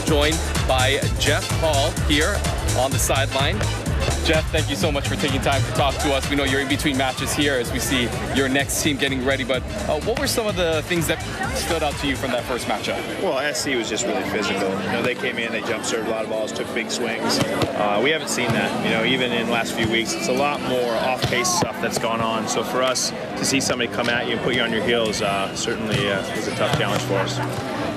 joined by Jeff Hall here on the sideline. Jeff, thank you so much for taking time to talk to us. We know you're in between matches here as we see your next team getting ready, but what were some of the things that stood out to you from that first matchup? Well, SC was just really physical. You know, they came in, they jump served a lot of balls, took big swings. We haven't seen that, you know, even in the last few weeks. It's a lot more off-pace stuff that's gone on. So for us to see somebody come at you and put you on your heels certainly was a tough challenge for us.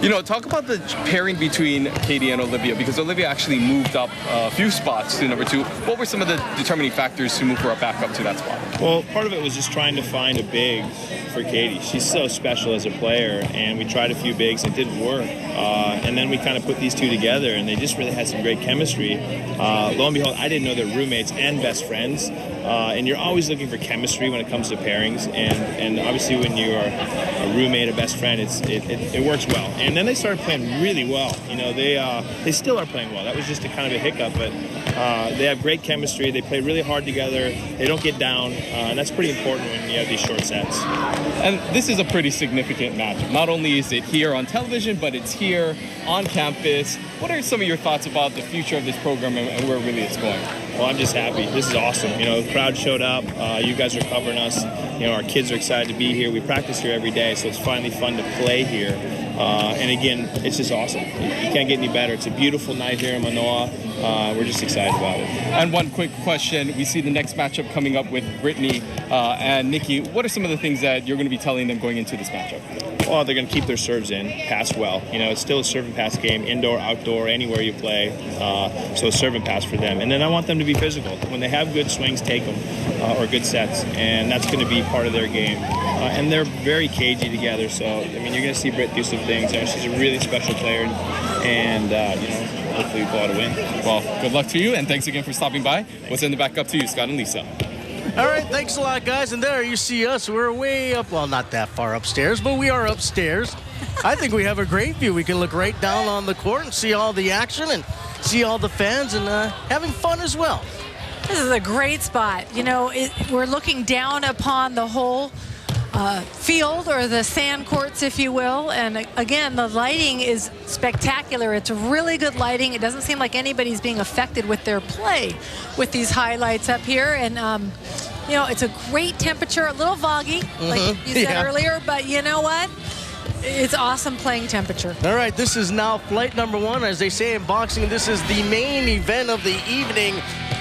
You know, talk about the pairing between Katie and Olivia, because Olivia actually moved up a few spots to number 2. What were some of the determining factors to move her back up to that spot? Well, part of it was just trying to find a big for Katie. She's so special as a player, and we tried a few bigs and it didn't work. And then we kind of put these two together, and they just really had some great chemistry. Lo and behold, I didn't know they're roommates and best friends. And you're always looking for chemistry when it comes to pairings, and obviously when you are a roommate, a best friend, it works well. And then they started playing really well. You know, they still are playing well. That was just a kind of a hiccup, but they have great chemistry. They play really hard together. They don't get down, and that's pretty important when you have these short sets. And this is a pretty significant match. Not only is it here on television, but it's here on campus. What are some of your thoughts about the future of this program and where really it's going? Well, I'm just happy. This is awesome. You know, the crowd showed up. You guys are covering us. You know, our kids are excited to be here. We practice here every day, so it's finally fun to play here. And again, it's just awesome. You can't get any better. It's a beautiful night here in Manoa. We're just excited about it. And one quick question. We see the next matchup coming up with Brittany and Nikki. What are some of the things that you're going to be telling them going into this matchup? Well, they're going to keep their serves in, pass well. You know, it's still a serve and pass game, indoor, outdoor, anywhere you play. So serve and pass for them. And then I want them to be physical. When they have good swings, take them, or good sets. And that's going to be part of their game. And they're very cagey together. So, I mean, you're going to see Britt do some things. She's a really special player. And, you know, hopefully we pull out a win. Well, good luck to you, and thanks again for stopping by. We'll send it back up to you, Scott and Lisa. All right, thanks a lot, guys. And there you see us. We're way up, well, not that far upstairs, but we are upstairs. I think we have a great view. We can look right down on the court and see all the action and see all the fans and having fun as well. This is a great spot. You know, we're looking down upon the whole field, or the sand courts, if you will. And again, the lighting is spectacular. It's really good lighting. It doesn't seem like anybody's being affected with their play with these highlights up here. And, you know, it's a great temperature, a little foggy, like you said earlier, but you know what? It's awesome playing temperature. All right, this is now flight number 1. As they say in boxing, this is the main event of the evening,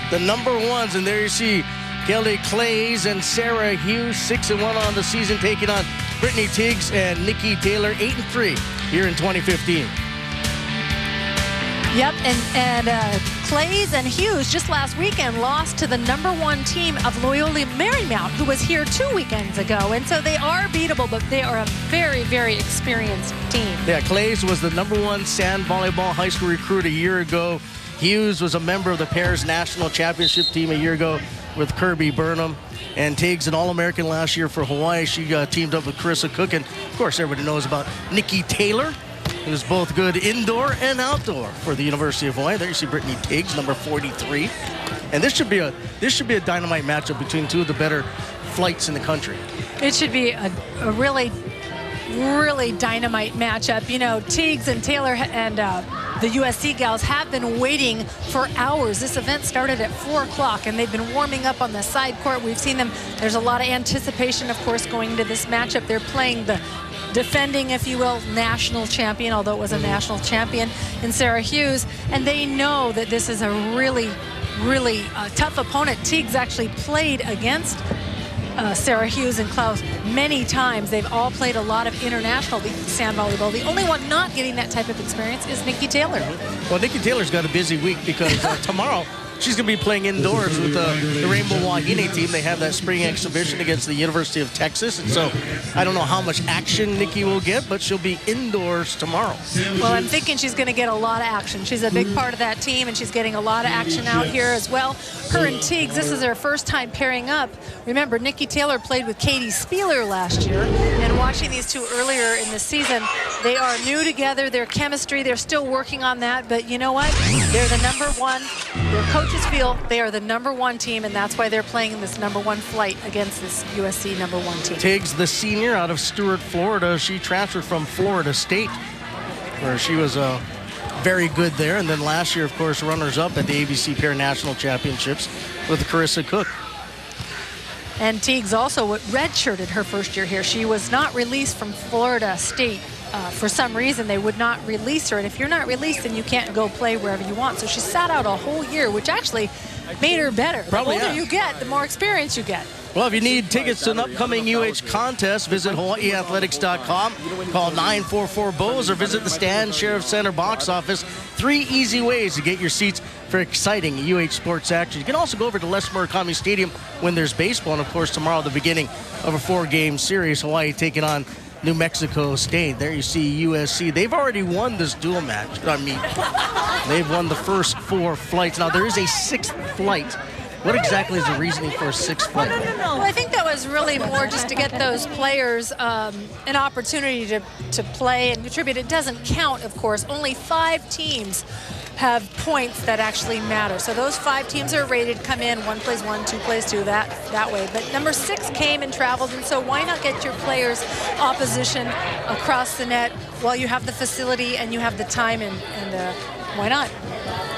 the number 1s. And there you see Claes and Sara Hughes, 6-1 on the season, taking on Brittany Tiegs and Nikki Taylor, 8-3 here in 2015. Yep, and Claes and Hughes just last weekend lost to the number 1 team of Loyola Marymount, who was here 2 weekends ago. And so they are beatable, but they are a very, very experienced team. Yeah, Claes was the number 1 sand volleyball high school recruit a year ago. Hughes was a member of the pairs national championship team a year ago with Kirby Burnham. And Tiegs, an All-American last year for Hawaii. She teamed up with Carissa Cook. And, of course, everybody knows about Nikki Taylor, who's both good indoor and outdoor for the University of Hawaii. There you see Brittany Tiegs, number 43. And this should be a dynamite matchup between two of the better flights in the country. It should be a really, really dynamite matchup. You know, Tiegs and Taylor and the USC gals have been waiting for hours. This event started at 4 o'clock, and they've been warming up on the side court. We've seen them. There's a lot of anticipation, of course, going into this matchup. They're playing the defending, if you will, national champion, although it was a national champion in Sara Hughes. And they know that this is a really, really tough opponent. Tiegs actually played against Sara Hughes and Claes many times. They've all played a lot of international sand volleyball. The only one not getting that type of experience is Nikki Taylor. Well, Nikki Taylor's got a busy week because tomorrow she's going to be playing indoors with the Rainbow Wahine team. They have that spring exhibition against the University of Texas. And so I don't know how much action Nikki will get, but she'll be indoors tomorrow. Well, I'm thinking she's going to get a lot of action. She's a big part of that team, and she's getting a lot of action out here as well. Her and Tiegs, this is their first time pairing up. Remember, Nikki Taylor played with Katie Spieler last year. And watching these two earlier in the season, they are new together. Their chemistry, they're still working on that. But you know what? They're the number 1. Their coaches feel they are the number 1 team, and that's why they're playing in this number 1 flight against this USC number 1 team. Tiegs, the senior out of Stuart, Florida. She transferred from Florida State, where she was very good there. And then last year, of course, runners-up at the ABC Pair National Championships with Carissa Cook. And Tiegs also redshirted her first year here. She was not released from Florida State. For some reason, they would not release her. And if you're not released, then you can't go play wherever you want. So she sat out a whole year, which actually made her better. Probably, the older you get, the more experience you get. Well, if you need tickets to an upcoming UH contest, visit HawaiiAthletics.com, call 944-BOWS, or visit the Stan Sheriff Center box office. 3 easy ways to get your seats for exciting UH sports action. You can also go over to Les Murakami Stadium when there's baseball. And, of course, tomorrow, the beginning of a 4-game series, Hawaii taking on New Mexico State. There you see USC. They've already won this dual match. They've won the first 4 flights. Now, there is a 6th flight. What exactly is the reasoning for a 6th flight? Well, I think that was really more just to get those players an opportunity to play and contribute. It doesn't count, of course. Only 5 teams have points that actually matter. So those 5 teams are rated, come in, 1 plays 1, 2 plays 2, that way. But number 6 came and traveled, and so why not get your players opposition across the net while you have the facility and you have the time, and why not?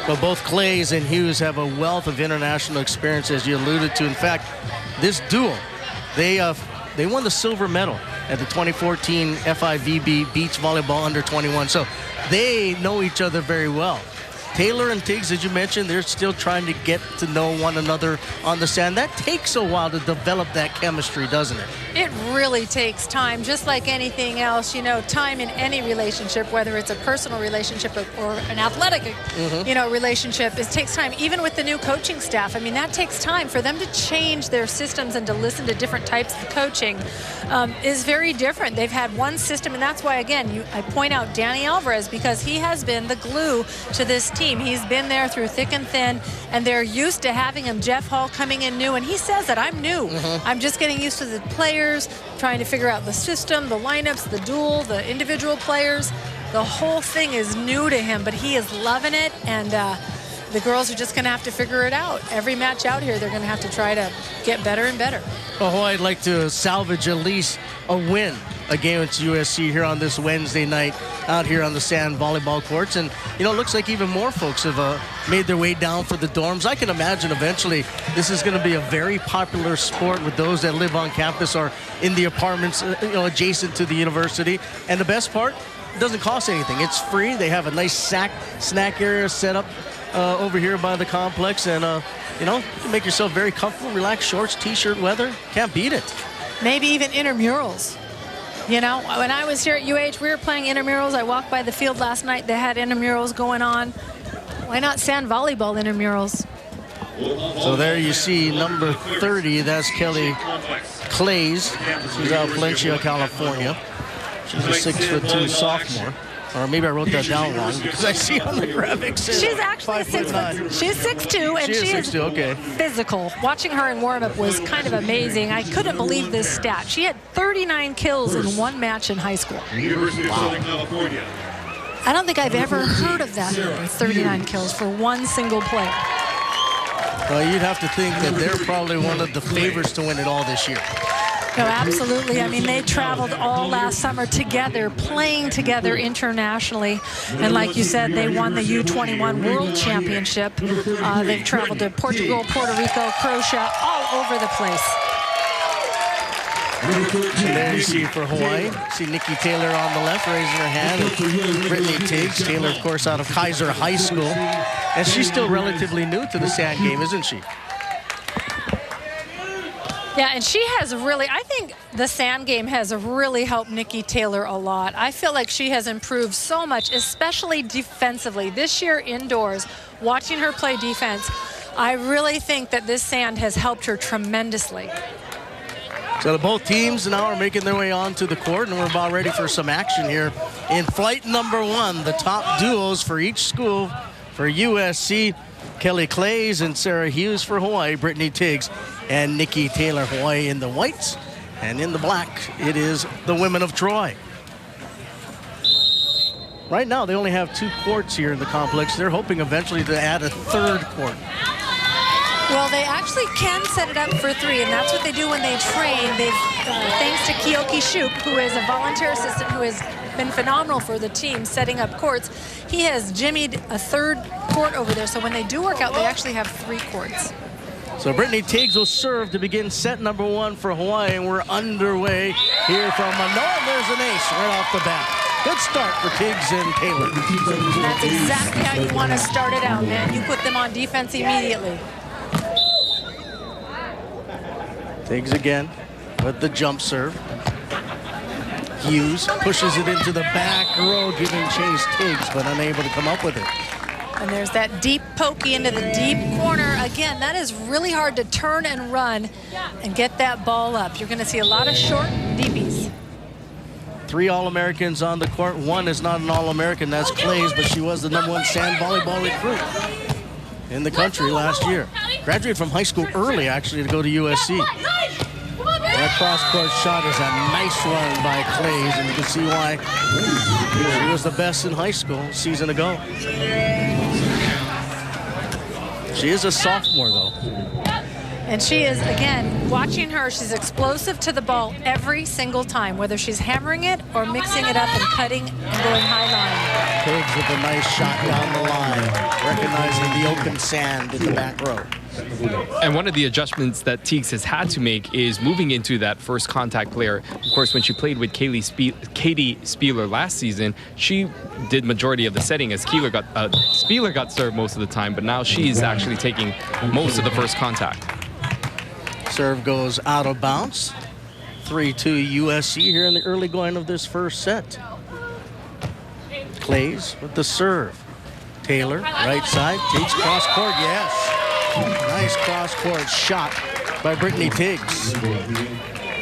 Well, both Claes and Hughes have a wealth of international experience, as you alluded to. In fact, this duo, they won the silver medal at the 2014 FIVB Beach Volleyball Under 21. So they know each other very well. Taylor and Tiegs, as you mentioned, they're still trying to get to know one another on the sand. That takes a while to develop that chemistry, doesn't it? It really takes time, just like anything else. You know, time in any relationship, whether it's a personal relationship or an athletic, relationship, it takes time. Even with the new coaching staff, I mean, that takes time for them to change their systems and to listen to different types of coaching is very different. They've had one system, and that's why, again, I point out Danny Alvarez, because he has been the glue to this team. He's been there through thick and thin, and they're used to having him. Jeff Hall coming in new, and he says that I'm new. I'm just getting used to the players, trying to figure out the system, the lineups, the duel, the individual players. The whole thing is new to him, but he is loving it, and the girls are just going to have to figure it out. Every match out here, they're going to have to try to get better and better. Well, I'd like to salvage at least a win against USC here on this Wednesday night out here on the sand volleyball courts. And, it looks like even more folks have made their way down for the dorms. I can imagine eventually this is going to be a very popular sport with those that live on campus or in the apartments, adjacent to the university. And the best part, it doesn't cost anything. It's free. They have a nice snack area set up over here by the complex. And, you can make yourself very comfortable, relax, shorts, T-shirt weather. Can't beat it. Maybe even intramurals. When I was here at UH, we were playing intramurals. I walked by the field last night. They had intramurals going on. Why not sand volleyball intramurals? So there you see number 30. That's Kelly Claes. She's out of Valencia, California. She's a 6'2" sophomore. Or maybe I wrote that down wrong because I see on the graphics. She's actually 6'9". She's 6'2", and she is 6'2", okay. Physical. Watching her in warm-up was kind of amazing. I couldn't believe this stat. She had 39 kills in one match in high school. Wow. I don't think I've ever heard of that number, 39 kills for one single player. Well, you'd have to think that they're probably one of the favorites to win it all this year. No, absolutely. I mean, they traveled all last summer together, playing together internationally. And like you said, they won the U21 World Championship. They've traveled to Portugal, Puerto Rico, Croatia, all over the place. And there you see for Hawaii, see Nikki Taylor on the left raising her hand. Brittany Tiegs, Taylor, of course, out of Kaiser High School. And she's still relatively new to the sand game, isn't she? Yeah, and she has I think the sand game has really helped Nikki Taylor a lot. I feel like she has improved so much, especially defensively. This year indoors, watching her play defense, I really think that this sand has helped her tremendously. So both teams now are making their way onto the court, and we're about ready for some action here in flight number 1. The top duos for each school. For USC, Kelly Claes and Sara Hughes. For Hawaii, Brittany Tiegs and Nikki Taylor. Hawaii in the whites, and in the black, it is the women of Troy. Right now, they only have 2 courts here in the complex. They're hoping eventually to add a 3rd court. Well, they actually can set it up for 3, and that's what they do when they train. They've, thanks to Kiyoki Shoup, who is a volunteer assistant who is been phenomenal for the team setting up courts. He has jimmied a third court over there, so when they do work out, they actually have 3 courts. So Brittany Tiegs will serve to begin set number 1 for Hawaii, and we're underway here from Manoa. There's an ace right off the bat. Good start for Tiegs and Taylor. That's exactly how you want to start it out, man. You put them on defense immediately. Tiegs again with the jump serve. Hughes pushes it into the back row, giving chase Tiegs, but unable to come up with it. And there's that deep pokey into the deep corner. Again, that is really hard to turn and run and get that ball up. You're going to see a lot of short deepies. 3 All-Americans on the court. 1 is not an All-American, that's Claes, but she was the #1 sand volleyball recruit in the country last year. Graduated from high school early, actually, to go to USC. That cross-court shot is a nice run by Claes, and you can see why he was the best in high school a season ago. She is a sophomore, though. And she is, again, watching her, she's explosive to the ball every single time, whether she's hammering it or mixing it up and cutting and going high line. Tiegs with a nice shot down the line, recognizing the open sand in the back row. And one of the adjustments that Tiegs has had to make is moving into that first contact player. Of course, when she played with Katie Spieler last season, she did majority of the setting as Spieler got served most of the time, but now she's actually taking most of the first contact. Serve goes out of bounds. 3-2 USC here in the early going of this first set. Claes with the serve. Taylor, right side, takes cross court, yes. Nice cross court shot by Brittany Tiegs.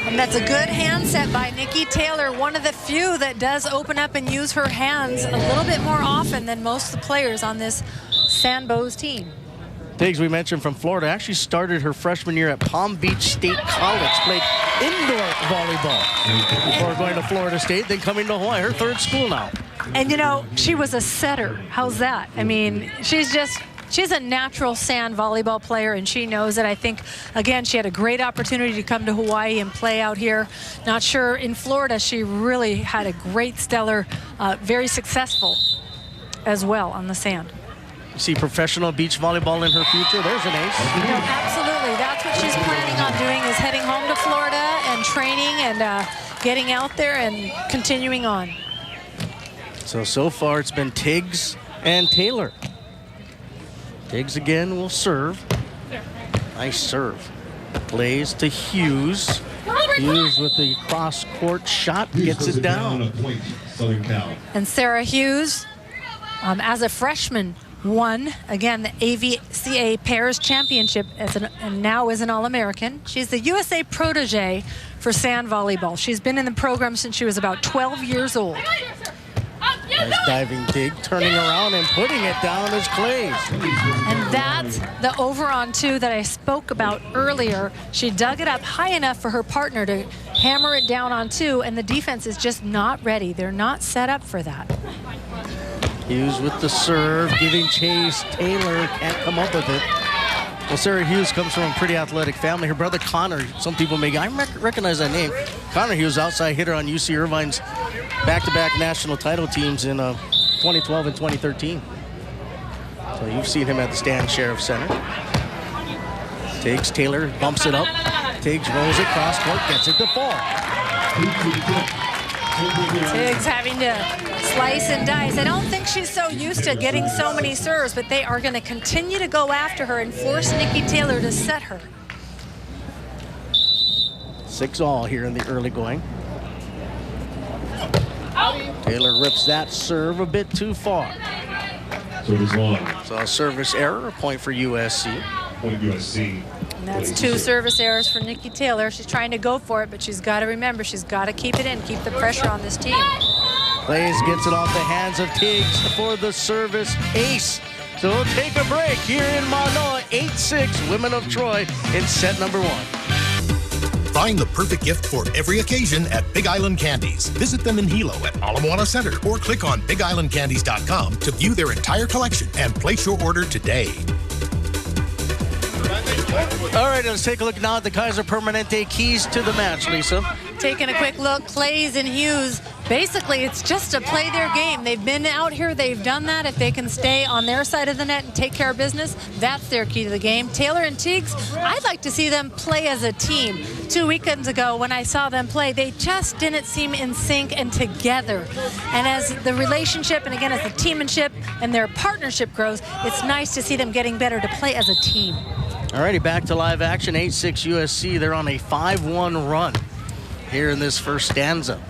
And that's a good hand set by Nikki Taylor, one of the few that does open up and use her hands a little bit more often than most of the players on this Sandbows team. Tiegs, we mentioned from Florida, actually started her freshman year at Palm Beach State College, played indoor volleyball before going to Florida State, then coming to Hawaii, her 3rd school now. And you know, she was a setter. How's that? I mean, she's a natural sand volleyball player, and she knows it. I think, again, she had a great opportunity to come to Hawaii and play out here. Not sure in Florida, she really had a great, stellar, very successful as well on the sand. You see professional beach volleyball in her future? There's an ace. No, absolutely. That's what she's planning on doing, is heading home to Florida and training and getting out there and continuing on. So far it's been Tiegs and Taylor. Tiegs again will serve. Nice serve. Plays to Hughes. Hughes with the cross-court shot, gets it down. And Sara Hughes, as a freshman, won, again, the AVCA Pairs Championship and now is an All-American. She's the USA protege for sand volleyball. She's been in the program since she was about 12 years old. Nice diving dig, turning around and putting it down is Claes. And that's the over on 2 that I spoke about earlier. She dug it up high enough for her partner to hammer it down on 2, and the defense is just not ready. They're not set up for that. Hughes with the serve, giving chase. Taylor can't come up with it. Well, Sara Hughes comes from a pretty athletic family. Her brother Connor, some people may recognize that name. Connor Hughes, outside hitter on UC Irvine's back-to-back national title teams in 2012 and 2013. So you've seen him at the Stan Sheriff Center. Takes Taylor, bumps it up. Tiegs rolls it cross court, gets it to fall. Tiegs having to slice and dice. I don't think she's so used to getting so many serves, but they are going to continue to go after her and force Nikki Taylor to set her. 6-all here in the early going. Taylor rips that serve a bit too far. Service long. So a service error, a point for USC. Point USC. And that's 2 service errors for Nikki Taylor. She's trying to go for it, but she's got to remember, she's got to keep it in, keep the pressure on this team. Claes gets it off the hands of Tiegs for the service ace. So we'll take a break here in Manoa. 8-6, Women of Troy in set number 1. Find the perfect gift for every occasion at Big Island Candies. Visit them in Hilo at Ala Moana Center or click on BigIslandCandies.com to view their entire collection and place your order today. All right, let's take a look now at the Kaiser Permanente keys to the match, Lisa. Taking a quick look, Claes and Hughes Basically, it's just to play their game. They've been out here, they've done that. If they can stay on their side of the net and take care of business, that's their key to the game. Taylor and Tiegs, I'd like to see them play as a team. 2 weekends ago, when I saw them play, they just didn't seem in sync and together. And as the relationship, and again, as the teammanship and their partnership grows, it's nice to see them getting better to play as a team. Alrighty, back to live action. 8-6 USC. They're on a 5-1 run here in this first stanza.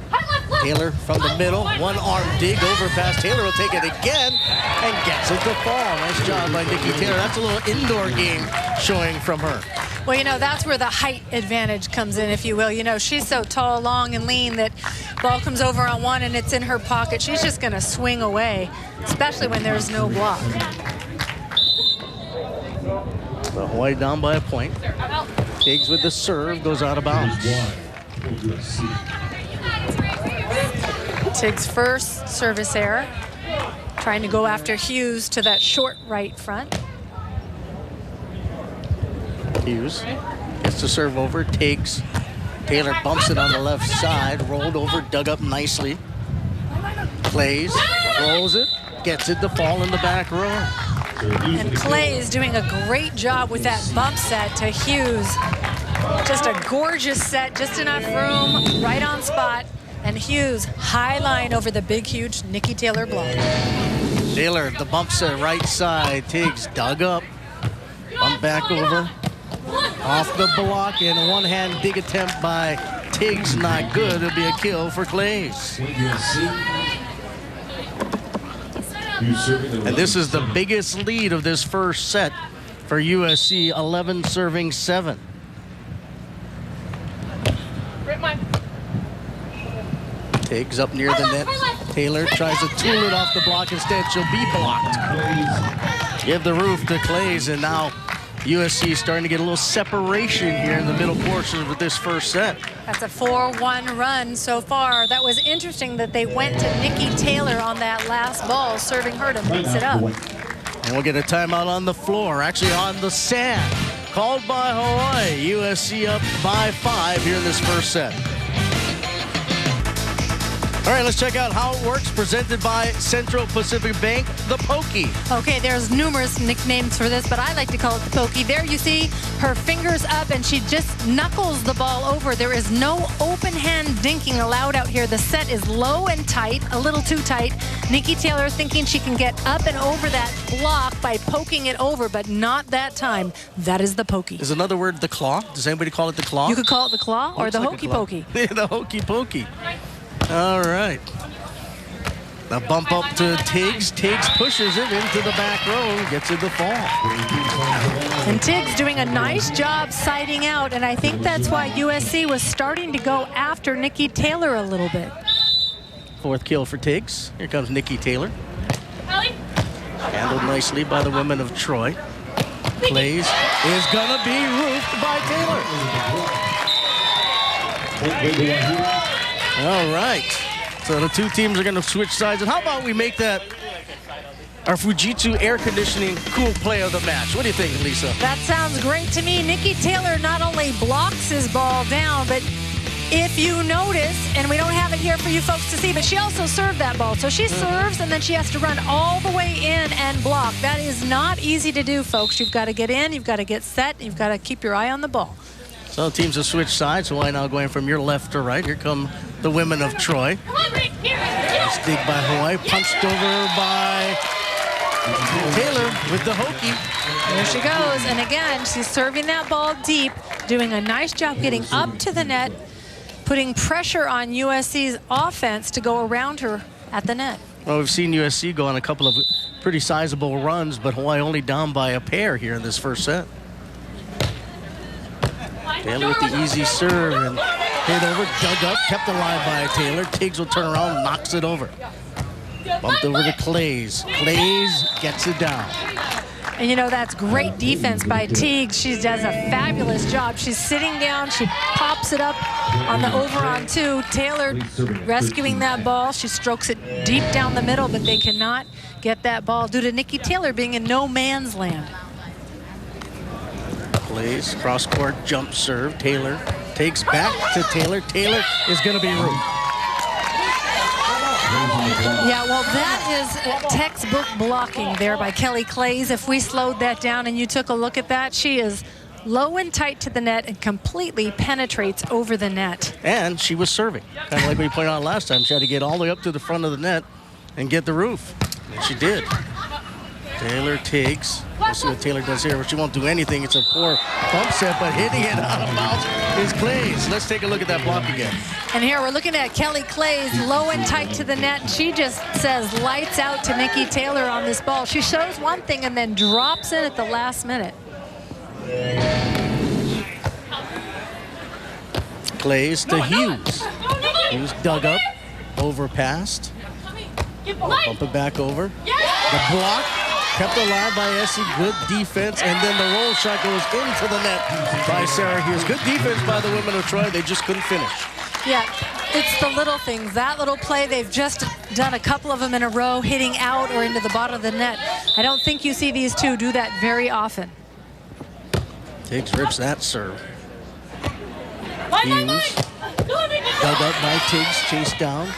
Taylor from the middle, one arm dig over past Taylor, will take it again and gets it to fall. Nice job by Nikki Taylor. That's a little indoor game showing from her. Well, you know, that's where the height advantage comes in, if you will. You know, she's so tall, long, and lean that ball comes over on one and it's in her pocket. She's just going to swing away, especially when there's no block. So Hawaii down by a point. Tiegs with the serve, goes out of bounds. Tiegs' first service error, trying to go after Hughes to that short right front. Hughes gets the serve over, Tiegs. Taylor bumps it on the left side, rolled over, dug up nicely. Claes rolls it, gets it to fall in the back row. And Claes doing a great job with that bump set to Hughes. Just a gorgeous set, just enough room, right on spot. And Hughes, high line over the big, huge Nikki Taylor block. Taylor, the bump set right side. Tiegs dug up, bump back over, off the block, and a one-hand dig attempt by Tiegs, not good. It'll be a kill for Claes. And this is the biggest lead of this first set for USC, 11 serving 7. Tiegs up near the net. Taylor tries to tool it off the block. Instead, she'll be blocked. Give the roof to Claes, and now USC is starting to get a little separation here in the middle portion of this first set. That's a 4-1 run so far. That was interesting that they went to Nikki Taylor on that last ball, serving her to mix it up. And we'll get a timeout on the floor, actually on the sand. Called by Hawaii. USC up by 5 here in this first set. All right, let's check out how it works. Presented by Central Pacific Bank, the Pokey. Okay, there's numerous nicknames for this, but I like to call it the Pokey. There you see her fingers up, and she just knuckles the ball over. There is no open hand dinking allowed out here. The set is low and tight, a little too tight. Nikki Taylor thinking she can get up and over that block by poking it over, but not that time. That is the Pokey. Is another word the claw? Does anybody call it the claw? You could call it the claw or the hokey pokey. The hokey pokey. All right. Now bump up to Tiegs. Tiegs pushes it into the back row, gets it to fall. And Tiegs doing a nice job siding out, and I think that's why USC was starting to go after Nikki Taylor a little bit. Fourth kill for Tiegs. Here comes Nikki Taylor. Handled nicely by the women of Troy. Claes is gonna be roofed by Taylor. All right, so the two teams are going to switch sides. And how about we make that our Fujitsu air conditioning cool play of the match? What do you think, Lisa? That sounds great to me. Nikki Taylor not only blocks his ball down, but if you notice, and we don't have it here for you folks to see, but she also served that ball. So she serves, and then she has to run all the way in and block. That is not easy to do, folks. You've got to get in, you've got to get set, you've got to keep your eye on the ball. So teams have switched sides. Hawaii now going from your left to right. Here come the women of Troy. Nice dig by Hawaii. Punched over by Taylor with the hokey. There she goes. And again, she's serving that ball deep, doing a nice job getting up to the net, putting pressure on USC's offense to go around her at the net. Well, we've seen USC go on a couple of pretty sizable runs, but Hawaii only down by a pair here in this first set. Taylor with the easy serve and hit over, dug up, kept alive by Taylor. Tiegs will turn around, knocks it over. Bumped over to Claes. Claes gets it down. And you know, that's great defense by Tiegs. She does a fabulous job. She's sitting down, she pops it up on the over on 2. Taylor rescuing that ball. She strokes it deep down the middle, but they cannot get that ball due to Nikki Taylor being in no man's land. Claes, cross-court jump serve. Taylor takes back to Taylor. Taylor is going to be roofed. Yeah, well, that is textbook blocking there by Kelly Claes. If we slowed that down and you took a look at that, she is low and tight to the net and completely penetrates over the net. And she was serving. Kind of like we pointed out last time. She had to get all the way up to the front of the net and get the roof. And she did. Taylor Tiegs. We'll see what Taylor does here. She won't do anything. It's a poor bump set, but hitting it out of bounds is Claes. Let's take a look at that block again. And here we're looking at Kelly Claes, low and tight to the net. She just says lights out to Nikki Taylor on this ball. She shows one thing and then drops in at the last minute. Claes to Hughes. Hughes dug up, overpassed. Bump it back over. The block kept alive by Essie. Good defense, and then the roll shot goes into the net by Sara Hughes. Good defense by the women of Troy. They just couldn't finish. Yeah, it's the little things. That little play, they've just done a couple of them in a row, hitting out or into the bottom of the net. I don't think you see these two do that very often. Tiegs rips that serve. Hughes dug up by Tiegs, chased down.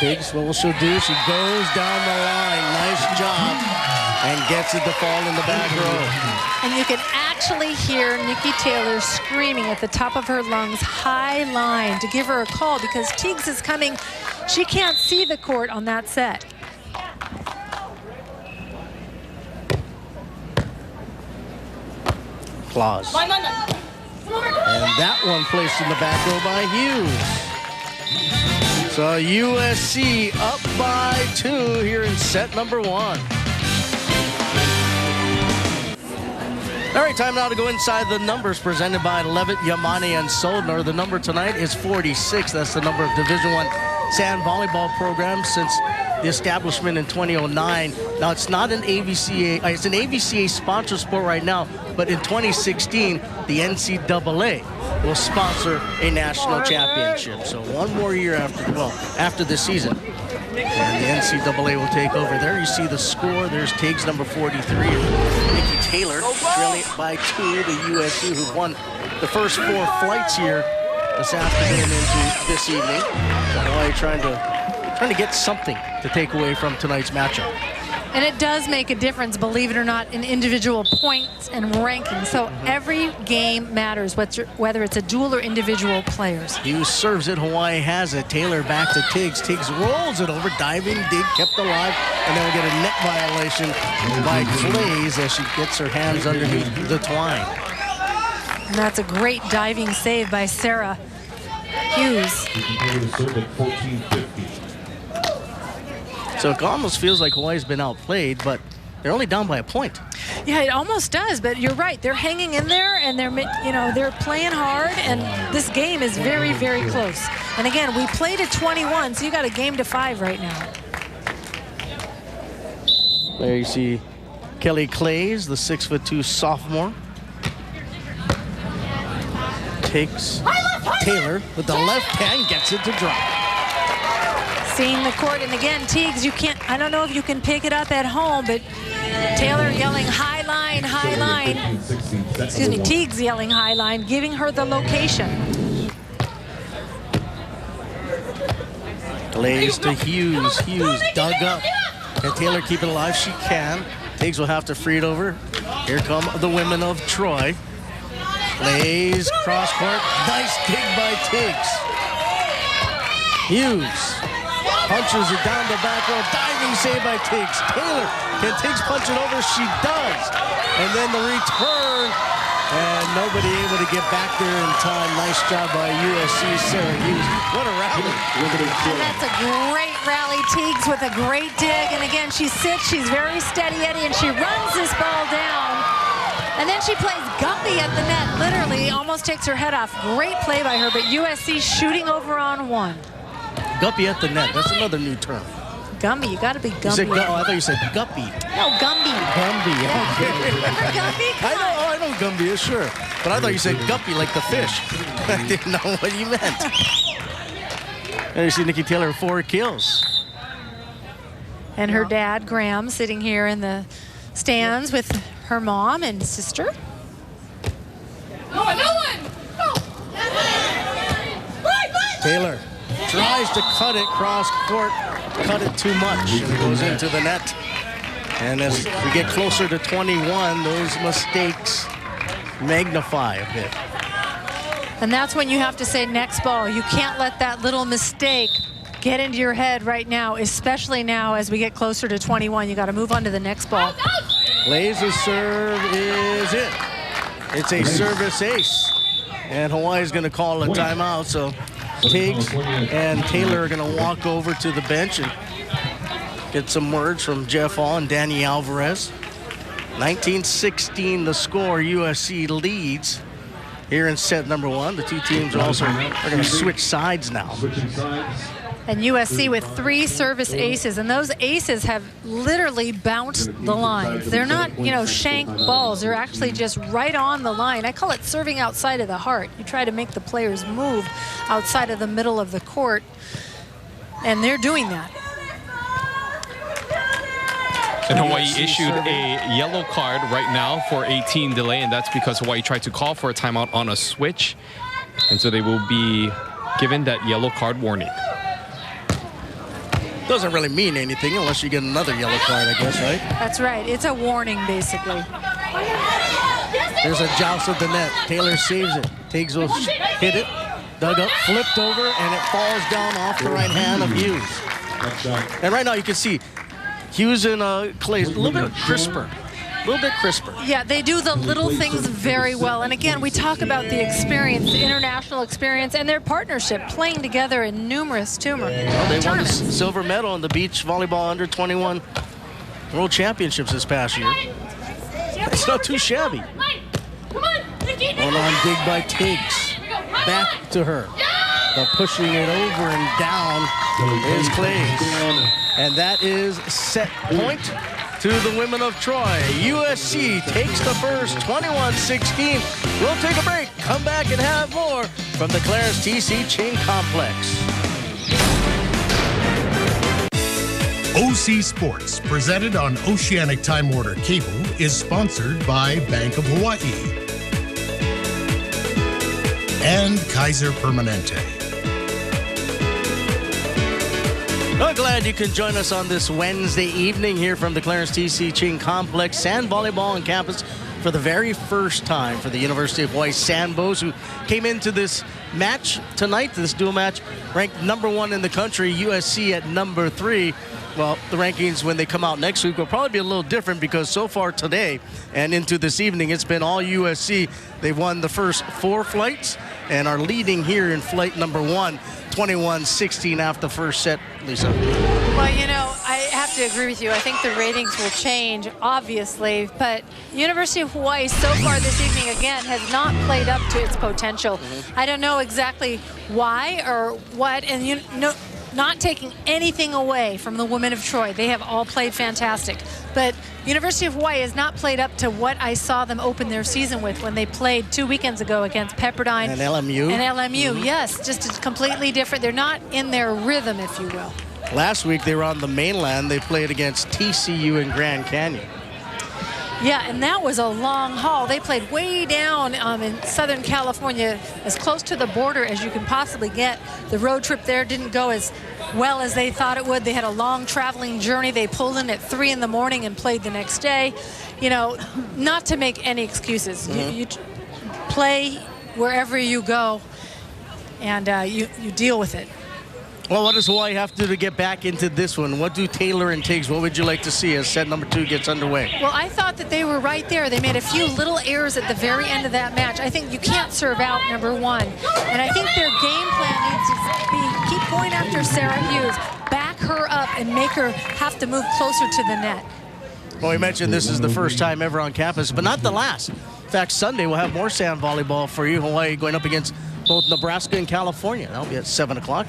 Tiegs, what will she do? She goes down the line. Nice job. And gets it to fall in the back row. And you can actually hear Nikki Taylor screaming at the top of her lungs, high line, to give her a call because Tiegs is coming. She can't see the court on that set. Claes. And that one placed in the back row by Hughes. So USC up by 2 here in set number 1. All right, time now to go inside the numbers presented by Levitt, Yamane, and Soldner. The number tonight is 46. That's the number of Division I sand volleyball programs since the establishment in 2009. Now, it's not an AVCA, it's an AVCA sponsored sport right now, but in 2016, the NCAA will sponsor a national championship. So one more year after this season. And the NCAA will take over. There you see the score. There's Tiegs number 43. Nikki Taylor trailing by 2 to USC, who won the first 4 flights here this afternoon into this evening. Hawaii trying to get something to take away from tonight's matchup. And it does make a difference, believe it or not, in individual points and rankings. So every game matters, whether it's a dual or individual players. Hughes serves it. Hawaii has it. Taylor back to Tiegs. Tiegs rolls it over. Diving dig kept alive. And then we get a net violation by Claes as she gets her hands underneath the twine. And that's a great diving save by Sara Hughes. So it almost feels like Hawaii's been outplayed, but they're only down by a point. Yeah, it almost does, but you're right. They're hanging in there, and they're playing hard, and this game is very, very close. And again, we played at 21, so you got a game to 5 right now. There you see Kelly Claes, the 6'2" sophomore. Takes Taylor with the left hand, gets it to drop. Seeing the court, and again, Tiegs, I don't know if you can pick it up at home, but Taylor yelling high line, high line. Excuse me, Tiegs yelling high line, giving her the location. Claes to Hughes. Hughes dug up. Can Taylor keep it alive? She can. Tiegs will have to free it over. Here come the women of Troy. Claes cross court. Nice dig by Tiegs. Hughes punches it down the back row. Diving save by Tiegs. Taylor, can Tiegs punch it over? She does. And then the return. And nobody able to get back there in time. Nice job by USC, Sara Hughes. What a rally. And that's a great rally. Tiegs with a great dig. And again, she sits. She's very steady, Eddie, and she runs this ball down. And then she plays Gumby at the net. Literally almost takes her head off. Great play by her, but USC shooting over on 1. Guppy at the net. That's another new term. Gumby, you got to be Gumby. You said, I thought you said guppy. No, Gumby. Gumby. Okay. Remember Gumby? I know Gumby, yeah, sure. But I thought you said guppy like the fish. I didn't know what you meant. There you see Nikki Taylor, 4 kills. And her dad, Graham, sitting here in the stands with her mom and sister. Taylor tries to cut it cross court, cut it too much. And it goes into the net. And as we get closer to 21, those mistakes magnify a bit. And that's when you have to say next ball. You can't let that little mistake get into your head right now, especially now as we get closer to 21. You got to move on to the next ball. Claes' serve is in. It's a service ace. And Hawaii's going to call a timeout. So Tiegs and Taylor are going to walk over to the bench and get some words from Jeff Hall and Danny Alvarez. 19-16 the score. USC leads here in set number 1. The two teams are going to switch sides now. And USC with 3 service aces, and those aces have literally bounced the lines. They're not, shank balls. They're actually just right on the line. I call it serving outside of the heart. You try to make the players move outside of the middle of the court, and they're doing that. And Hawaii issued a yellow card right now for 18 delay, and that's because Hawaii tried to call for a timeout on a switch. And so they will be given that yellow card warning. Doesn't really mean anything unless you get another yellow card, I guess, right? That's right. It's a warning, basically. There's a joust at the net. Taylor saves it. Tiegs will hit it. Dug up, flipped over, and it falls down off the right hand of Hughes. And right now you can see Hughes and Claes a little bit crisper. A little bit crisper. Yeah, they do the little things very well. And again, we talk about the experience, the international experience, and their partnership playing together in numerous tournaments. Well, they won the silver medal in the beach volleyball under 21 world championships this past year. It's not too shabby. One on dig by Tiegs. Back to her. But pushing it over and down is Claes. And that is set point to the women of Troy. USC takes the first 21-16. We'll take a break, come back and have more from the Clarence TC Chain Complex. OC Sports, presented on Oceanic Time Warner Cable, is sponsored by Bank of Hawaii and Kaiser Permanente. I'm glad you can join us on this Wednesday evening here from the Clarence TC Chain Complex. Sand volleyball on campus for the very first time for the University of Hawaii Sandbows, who came into this match tonight, this dual match, ranked number 1 in the country, USC at number 3. Well, the rankings when they come out next week will probably be a little different because so far today and into this evening, it's been all USC. They've won the first 4 flights and are leading here in flight number 1, 21-16 after the first set, Lisa. Well, I have to agree with you. I think the ratings will change, obviously, but University of Hawaii so far this evening, again, has not played up to its potential. I don't know exactly why or what, and not taking anything away from the women of Troy. They have all played fantastic. But University of Hawaii has not played up to what I saw them open their season with when they played 2 weekends ago against Pepperdine. And LMU. Yes, just completely different. They're not in their rhythm, if you will. Last week they were on the mainland. They played against TCU in Grand Canyon. Yeah, and that was a long haul. They played way down in Southern California, as close to the border as you can possibly get. The road trip there didn't go as well as they thought it would. They had a long traveling journey. They pulled in at 3 in the morning and played the next day. Not to make any excuses. You play wherever you go, and you deal with it. Well, what does Hawaii have to do to get back into this one? What do Taylor and Tiegs, what would you like to see as set number 2 gets underway? Well, I thought that they were right there. They made a few little errors at the very end of that match. I think you can't serve out number 1. And I think their game plan needs to be keep going after Sara Hughes, back her up and make her have to move closer to the net. Well, we mentioned this is the first time ever on campus, but not the last. In fact, Sunday we'll have more sand volleyball for you. Hawaii going up against both Nebraska and California. That'll be at 7 o'clock.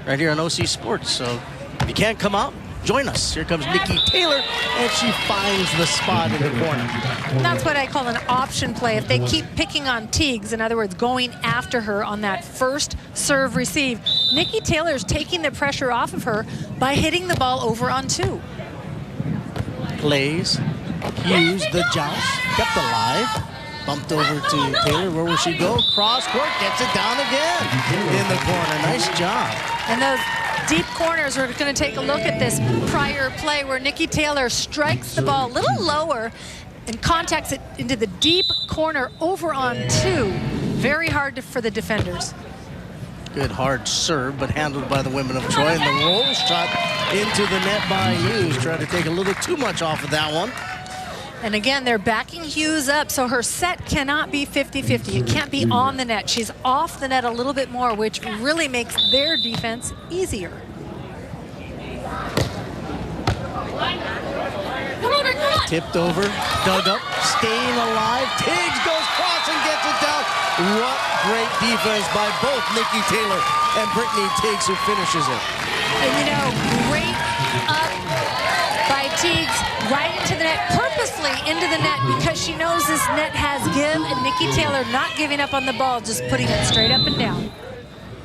Right here on OC Sports. So if you can't come out, join us. Here comes Nikki Taylor, and she finds the spot in the corner. That's what I call an option play. If they keep picking on Tiegs, in other words, going after her on that first serve receive, Nikki Taylor's taking the pressure off of her by hitting the ball over on 2. Claes, Hughes, the joust, kept alive. Bumped over to Taylor. Where will she go? Cross court, gets it down again in the corner. Nice job. And those deep corners. We're going to take a look at this prior play where Nikki Taylor strikes the ball a little lower and contacts it into the deep corner over on 2. Very hard for the defenders. Good hard serve, but handled by the women of Troy. And the roll shot into the net by Hughes. Tried to take a little too much off of that one. And again, they're backing Hughes up, so her set cannot be 50-50. It can't be on the net. She's off the net a little bit more, which really makes their defense easier. Tipped over, dug up, staying alive. Tiegs goes cross and gets it down. What great defense by both Nikki Taylor and Brittany Tiegs, who finishes it. And you know, great up by Tiegs right into the net, purposely into the net, because she knows this net has give, and Nikki Taylor not giving up on the ball, just putting it straight up and down.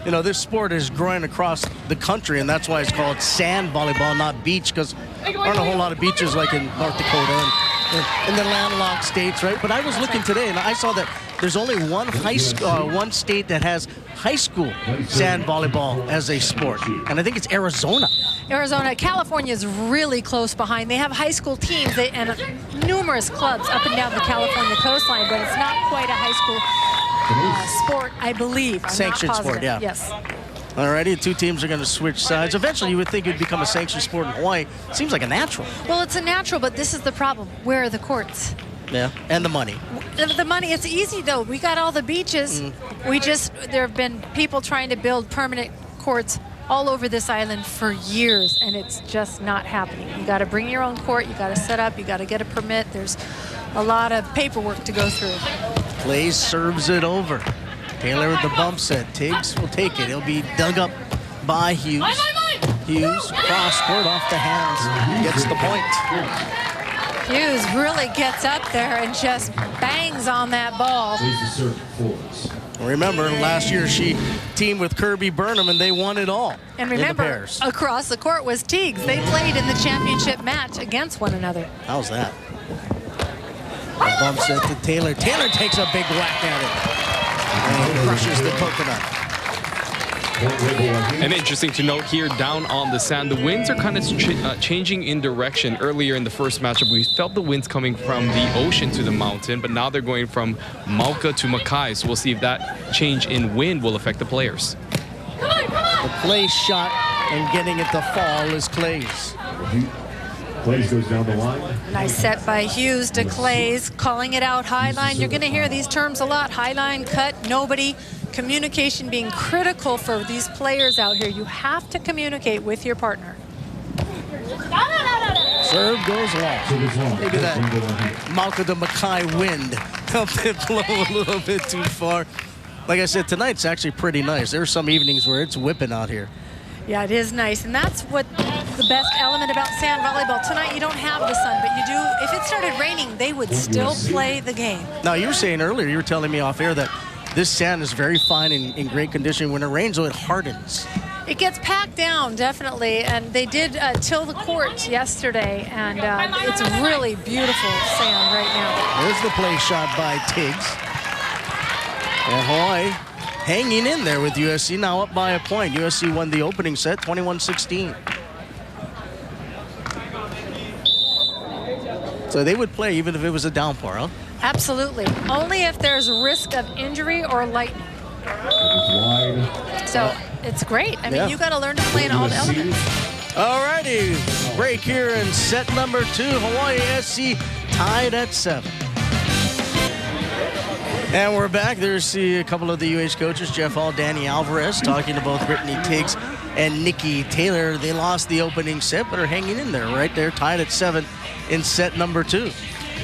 You know, this sport is growing across the country, and that's why it's called sand volleyball, not beach, because there aren't a whole lot of beaches like in North Dakota and in the landlocked states, right? But I was looking today, and I saw that there's only one state that has high school sand volleyball as a sport, and I think it's Arizona. Arizona. California is really close behind. They have high school teams and numerous clubs up and down the California coastline, but it's not quite a high school sport, I believe. I'm sanctioned sport, yeah. Yes. Alrighty, 2 teams are going to switch sides. Eventually, you would think it would become a sanctioned sport in Hawaii. Seems like a natural. Well, it's a natural, but this is the problem. Where are the courts? Yeah, and the money. The money, it's easy though. We got all the beaches. There have been people trying to build permanent courts all over this island for years, and it's just not happening. You got to bring your own court, you got to set up, you got to get a permit. There's a lot of paperwork to go through. Claes serves it over. Taylor with the bump set. Tiegs will take it. It'll be dug up by Hughes. Hughes, cross court off the hands. Gets the point. Hughes really gets up there and just bangs on that ball. Remember, last year she teamed with Kirby Burnham and they won it all. And remember, across the court was Tiegs. They played in the championship match against one another. How's that? A bump set to Taylor. Taylor takes a big whack at it and crushes the coconut. And interesting to note here, down on the sand, the winds are kind of changing in direction. Earlier in the first matchup, we felt the winds coming from the ocean to the mountain, but now they're going from Mauka to Makai. So we'll see if that change in wind will affect the players. The Claes shot and getting it to fall is Claes. Claes goes down the line. Nice set by Hughes to Claes, calling it out high line. You're going to hear these terms a lot. High line, cut, nobody. Communication being critical for these players out here. You have to communicate with your partner. Serve goes long. Maybe that Mauka to Makai wind helped it blow a little bit too far. Like I said, tonight's actually pretty nice. There are some evenings where it's whipping out here. Yeah, it is nice, and that's what the best element about sand volleyball. Tonight you don't have the sun, but you do. If it started raining, they would still play the game. Now, you were saying earlier, you were telling me off air that this sand is very fine and in great condition. When it rains, so it hardens. It gets packed down, definitely, and they did till the court yesterday, and it's really beautiful sand right now. There's the play shot by Tiegs. And Hawaii hanging in there with USC, now up by a point. USC won the opening set, 21-16. So they would play even if it was a downpour, huh? Absolutely. Only if there's risk of injury or lightning. So it's great. I mean, you got to learn to play in all the elements. All righty. Break here in set number 2. Hawaii SC tied at 7. And we're back. There's a couple of the UH coaches, Jeff Hall, Danny Alvarez, talking to both Brittany Tiegs and Nikki Taylor. They lost the opening set, but are hanging in there right there, tied at 7 in set number 2.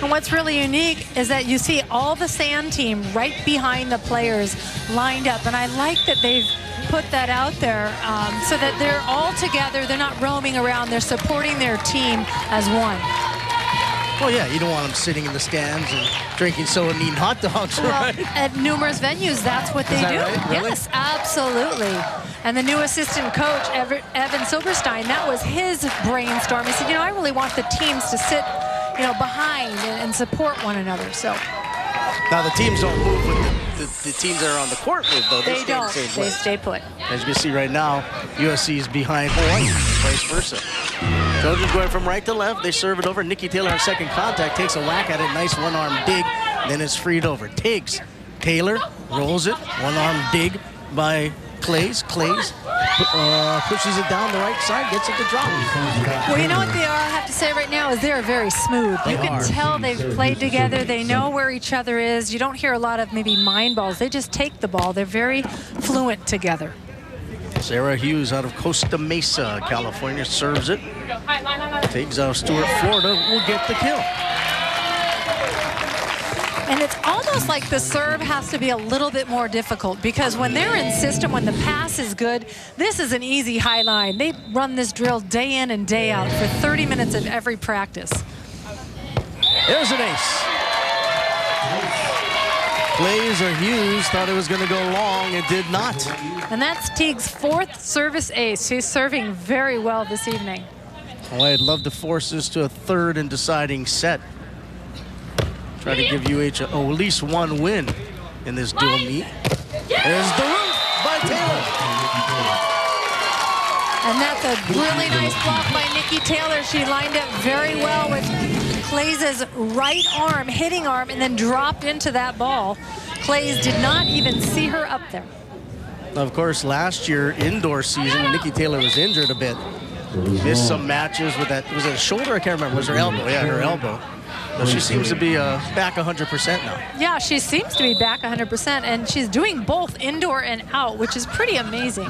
And what's really unique is that you see all the sand team right behind the players lined up. And I like that they've put that out there so that they're all together. They're not roaming around. They're supporting their team as one. Well, yeah, you don't want them sitting in the stands and drinking soda and eating hot dogs, right? At numerous venues, that's what they do. Right? Really? Yes, absolutely. And the new assistant coach, Evan Silverstein, that was his brainstorm. He said, I really want the teams to sit, behind and support one another. So Now the teams don't move with the teams that are on the court move, though. They don't. Stay in the same They place. stay put. As you can see right now, USC is behind Hawai'i, vice versa. Trojans going from right to left. They serve it over. Nikki Taylor on second contact takes a whack at it. Nice one-arm dig. Then it's freed over. Tiegs. Taylor rolls it. One-arm dig by Claes. Claes pushes it down the right side, gets it to drop. Well, you know what they are, I have to say right now, is they're very smooth. You can tell they've played together. They know where each other is. You don't hear a lot of maybe mind balls. They just take the ball. They're very fluent together. Sara Hughes out of Costa Mesa, California, serves it. Tiegs out of Stuart, Florida, will get the kill. And it's almost like the serve has to be a little bit more difficult because when they're in system, when the pass is good, this is an easy high line. They run this drill day in and day out for 30 minutes of every practice. There's an ace. Claes or Hughes thought it was going to go long. It did not. And that's Tiegs' 4th service ace. She's serving very well this evening. Oh, I'd love to force this to a 3rd and deciding set. Try to give UH at least one win in this dual meet. There's the roof by Taylor. And that's a really nice block by Nikki Taylor. She lined up very well with Claes' right arm, hitting arm, and then dropped into that ball. Claes did not even see her up there. Of course, last year, indoor season, Nikki Taylor was injured a bit. Missed some matches with that. Was it a shoulder? I can't remember. Was her elbow? Yeah, her elbow. But she seems to be back 100% now. Yeah, she seems to be back 100%, and she's doing both indoor and out, which is pretty amazing.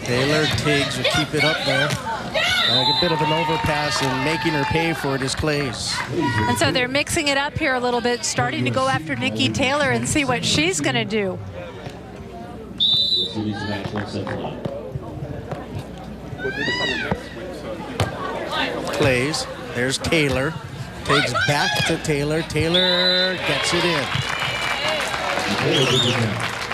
Taylor, Tiegs will keep it up there. Like a bit of an overpass, and making her pay for it is Claes. And so they're mixing it up here a little bit, starting to go after Nikki Taylor and see what she's going to do. Claes, there's Taylor. Takes back to Taylor. Taylor gets it in.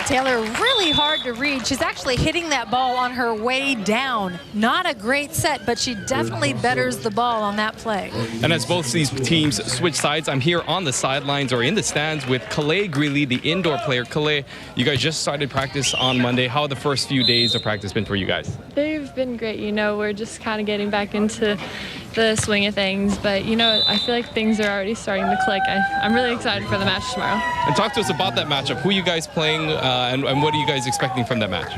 Taylor really hard to read. She's actually hitting that ball on her way down. Not a great set, but she definitely betters the ball on that play. And as both these teams switch sides, I'm here on the sidelines or in the stands with Claes Greeley, the indoor player. Claes, you guys just started practice on Monday. How have the first few days of practice been for you guys? They've been great. You know, we're just kind of getting back into the swing of things, but you know, I feel like things are already starting to click. I'm really excited for the match tomorrow. And talk to us about that matchup. Who are you guys playing and what are you guys expecting from that match?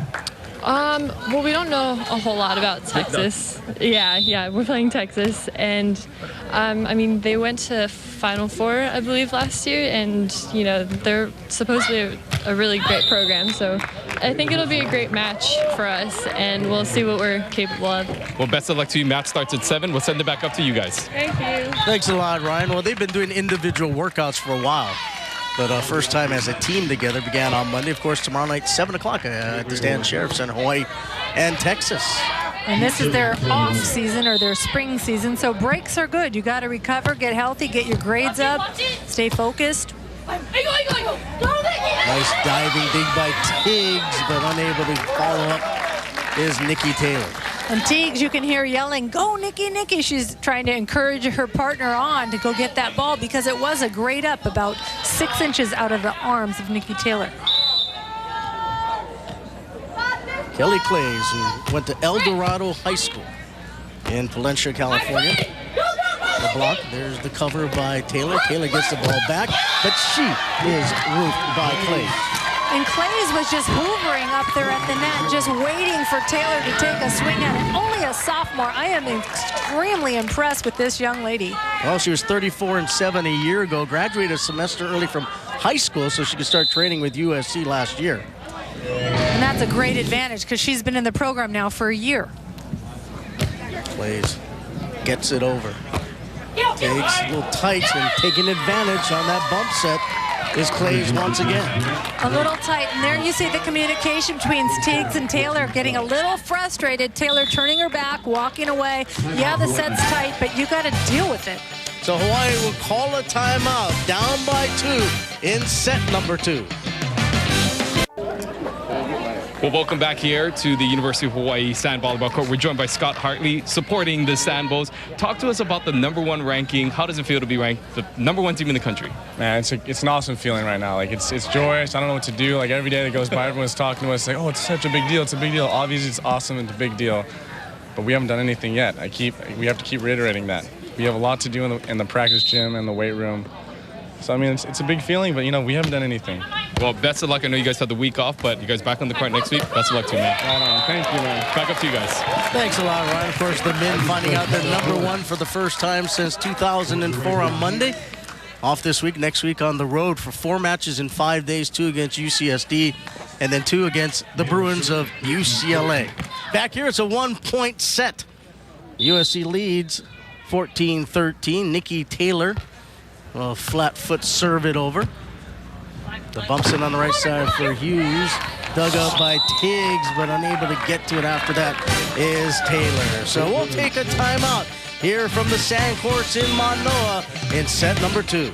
Well, we don't know a whole lot about Texas. Yeah, we're playing Texas, and I mean, they went to Final Four, I believe, last year, and you know, they're supposedly a really great program, so I think it'll be a great match for us, and we'll see what we're capable of. Well, best of luck to you. Match starts at 7. We'll send it back up to you guys. Thank you. Thanks a lot, Ryan. Well, they've been doing individual workouts for a while. But first time as a team together began on Monday. Of course, tomorrow night, 7 o'clock at the Stan Sheriff Center, Hawaii and Texas. And this is their off season or their spring season, so breaks are good. You got to recover, get healthy, get your grades up, stay focused. Nice diving dig by Tiegs, but unable to follow up is Nikki Taylor. And Tiegs, you can hear yelling, "Go, Nikki, Nikki." She's trying to encourage her partner on to go get that ball because it was a grade up about 6 inches out of the arms of Nikki Taylor. Kelly Claes, who went to El Dorado High School in Valencia, California. The block, there's the cover by Taylor. Taylor gets the ball back, but she is roofed by Claes. And Claes was just hoovering up there at the net, just waiting for Taylor to take a swing at it. Only a sophomore. I am extremely impressed with this young lady. Well, she was 34-7 a year ago, graduated a semester early from high school so she could start training with USC last year. And that's a great advantage because she's been in the program now for a year. Claes gets it over. Takes a little tight and taking advantage on that bump set is Claes once again. A little tight, and there you see the communication between Tiegs and Taylor getting a little frustrated. Taylor turning her back, walking away. Yeah, the set's tight, but you got to deal with it. So Hawaii will call a timeout, down by 2 in set number 2. Well, welcome back here to the University of Hawaii Sand Volleyball Court. We're joined by Scott Hartley supporting the Sandbows. Talk to us about the #1 ranking. How does it feel to be ranked the #1 team in the country? Man, it's an awesome feeling right now. Like, it's joyous. I don't know what to do. Like, every day that goes by, everyone's talking to us like, oh, it's such a big deal. It's a big deal. Obviously, it's awesome. It's a big deal. But we haven't done anything yet. We have to keep reiterating that. We have a lot to do in the practice gym and the weight room. So, I mean, it's a big feeling, but, we haven't done anything. Well, best of luck. I know you guys had the week off, but you guys back on the court next week. Best of luck to you, man. Right on. Thank you, man. Back up to you guys. Thanks a lot, Ryan. Of course, the men finding out they're #1 for the first time since 2004 on Monday. Off this week, next week on the road for 4 matches in 5 days, 2 against UCSD, and then 2 against the Bruins of UCLA. Back here, it's a 1-point set. USC leads 14-13. Nikki Taylor, a flat foot serve it over. The bumps in on the right side for Hughes. Dug up by Tiegs, but unable to get to it after that is Taylor. So we'll take a timeout here from the sand courts in Manoa in set number 2.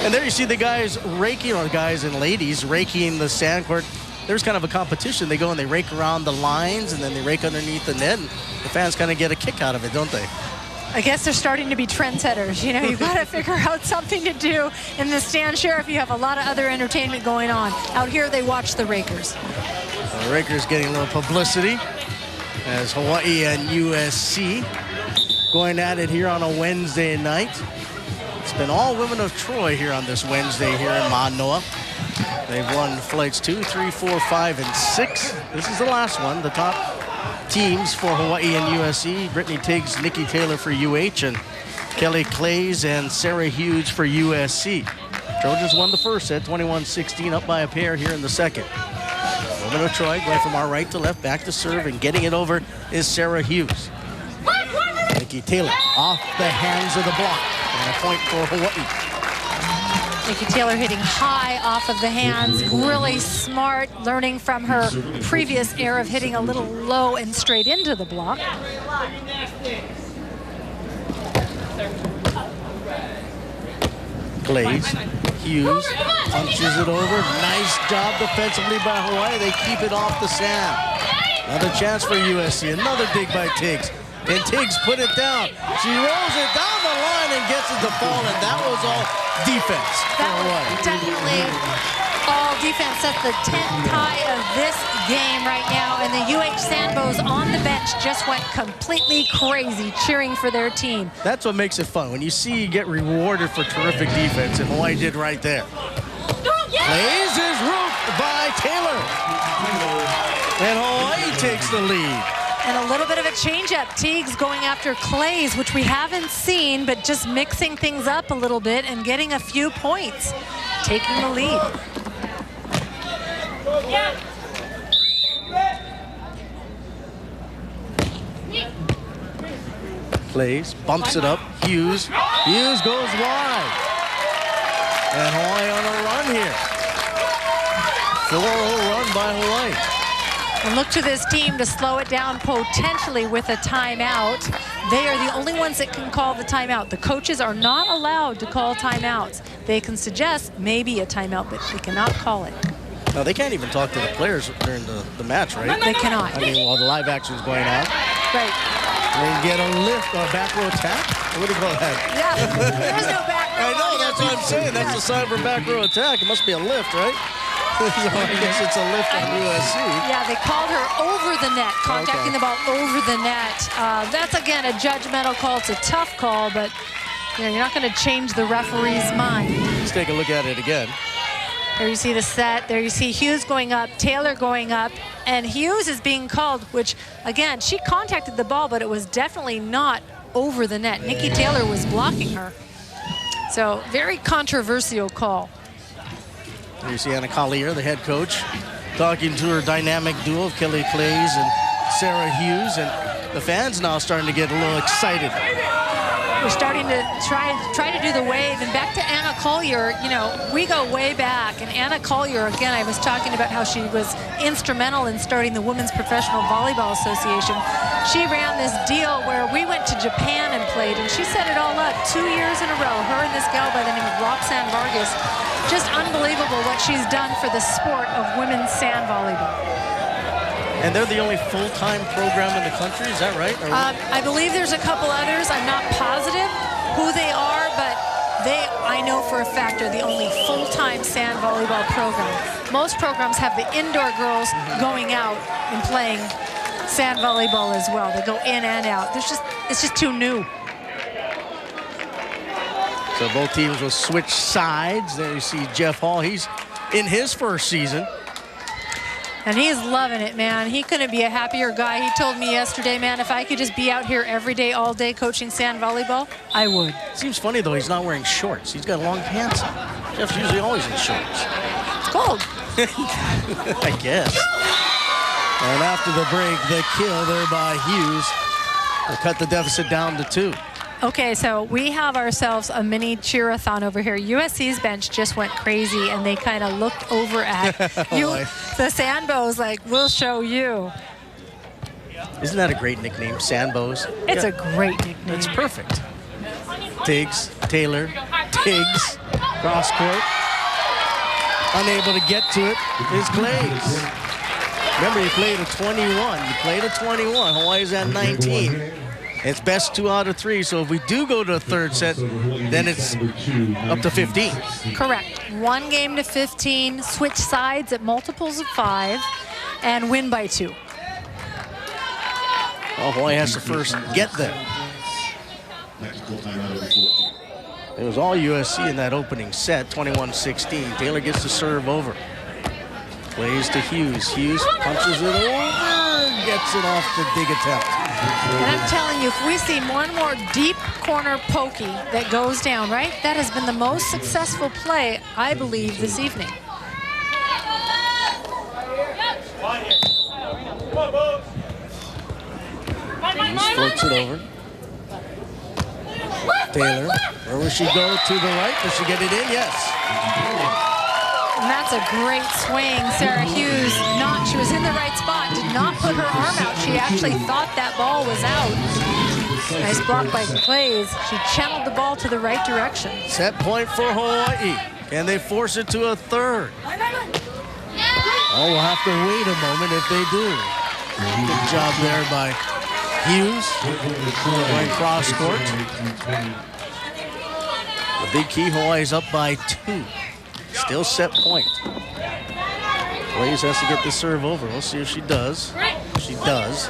And there you see the guys raking, or guys and ladies raking the sand court. There's kind of a competition. They go and they rake around the lines, and then they rake underneath the net. And the fans kind of get a kick out of it, don't they? I guess they're starting to be trendsetters. You've got to figure out something to do in the stand. Sheriff, you have a lot of other entertainment going on. Out here, they watch the rakers. The rakers getting a little publicity as Hawaii and USC going at it here on a Wednesday night. It's been all women of Troy here on this Wednesday here in Manoa. They've won flights 2, 3, 4, 5, and 6. This is the last one. The top teams for Hawaii and USC: Brittany Tiegs, Nikki Taylor for UH, and Kelly Claes and Sara Hughes for USC. Trojans won the first set, 21-16, up by a pair here in the second. Women of Troy going from our right to left, back to serve, and getting it over is Sara Hughes. Nikki Taylor off the hands of the block, and a point for Hawaii. Nikki Taylor hitting high off of the hands, really smart, learning from her previous era of hitting a little low and straight into the block. Claes, Hughes punches it over. Nice job defensively by Hawaii. They keep it off the sand. Another chance for USC. Another dig by Tiegs. And Tiegs put it down. She rolls it down the line and gets it to fall, and that was all defense. That was definitely all defense. That's the 10th tie of this game right now, and the UH Sandbows on the bench just went completely crazy cheering for their team. That's what makes it fun, when you see you get rewarded for terrific defense, and Hawaii did right there. Claes is roofed by Taylor, and Hawaii takes the lead. And a little bit of a change-up. Tiegs going after Claes, which we haven't seen, but just mixing things up a little bit and getting a few points, taking the lead. Claes bumps it up. Hughes goes wide. And Hawaii on a run here. 4-0 run by Hawaii. And look to this team to slow it down potentially with a timeout. They are the only ones that can call the timeout. The coaches are not allowed to call timeouts. They can suggest maybe a timeout, but they cannot call it. No, they can't even talk to the players during the match, right? They cannot. I mean, while the live action is going on. Right. They get a lift or a back row attack. What do you call that? Yeah, there's no back row. I know, that's what I'm saying. That's the sign for back row attack. It must be a lift, right? So I guess it's a lift on USC. Yeah, they called her over the net, contacting the ball over the net. That's, again, a judgmental call. It's a tough call, but you're not going to change the referee's mind. Let's take a look at it again. There you see the set. There you see Hughes going up, Taylor going up, and Hughes is being called, which, again, she contacted the ball, but it was definitely not over the net. Nikki Taylor was blocking her. So, very controversial call. There you see Anna Collier, the head coach, talking to her dynamic duo of Kelly Claes and Sara Hughes, and the fans now starting to get a little excited. we're starting to try to do the wave. And back to Anna Collier, you know, we go way back. And Anna Collier, again, I was talking about how she was instrumental in starting the Women's Professional Volleyball Association. She ran this deal where we went to Japan and played, and she set it all up 2 years in a row. Her and this gal by the name of Roxanne Vargas. Just unbelievable what she's done for the sport of women's sand volleyball. And they're the only full-time program in the country, is that right? I believe there's a couple others. I'm not positive who they are, but I know for a fact, are the only full-time sand volleyball program. Most programs have the indoor girls going out and playing sand volleyball as well. They go in and out. It's just too new. So both teams will switch sides. There you see Jeff Hall. He's in his first season. And he's loving it, man. He couldn't be a happier guy. He told me yesterday, man, if I could just be out here every day, all day coaching sand volleyball, I would. Seems funny, though, he's not wearing shorts. He's got long pants on. Jeff's usually always in shorts. It's cold. I guess. And after the break, the kill there by Hughes will cut the deficit down to 2. Okay, so we have ourselves a mini cheer-a-thon over here. USC's bench just went crazy, and they kind of looked over at you. The Sandbows, like, we'll show you. Isn't that a great nickname, Sandbows? It's a great nickname. It's perfect. Tiegs, Taylor, Tiegs, cross court. Unable to get to it is Claes. Remember, you played a 21. You played a 21. Hawaii's at 19. It's best 2 out of 3, so if we do go to a third set, then it's up to 15. Correct. 1 game to 15, switch sides at multiples of 5, and win by 2. Well, Hawaii has to first get there. It was all USC in that opening set, 21-16. Taylor gets the serve over. Plays to Hughes. Hughes punches it over, gets it off the dig attempt. And I'm telling you, if we see more and more deep corner pokey that goes down, right? That has been the most successful play, I believe, this evening. Hughes floats it over. Taylor, where will she go? To the right. Does she get it in? Yes. And that's a great swing. Sara Hughes, she was in the right spot, did not put her arm out. She actually thought that ball was out. Nice block by Claes. She channeled the ball to the right direction. Set point for Hawaii. Can they force it to a third? Oh, we'll have to wait a moment if they do. Good job there by Hughes. Going cross court. The big key, Hawaii's up by 2. Still set point. Claes has to get the serve over. We'll see if she does. She does.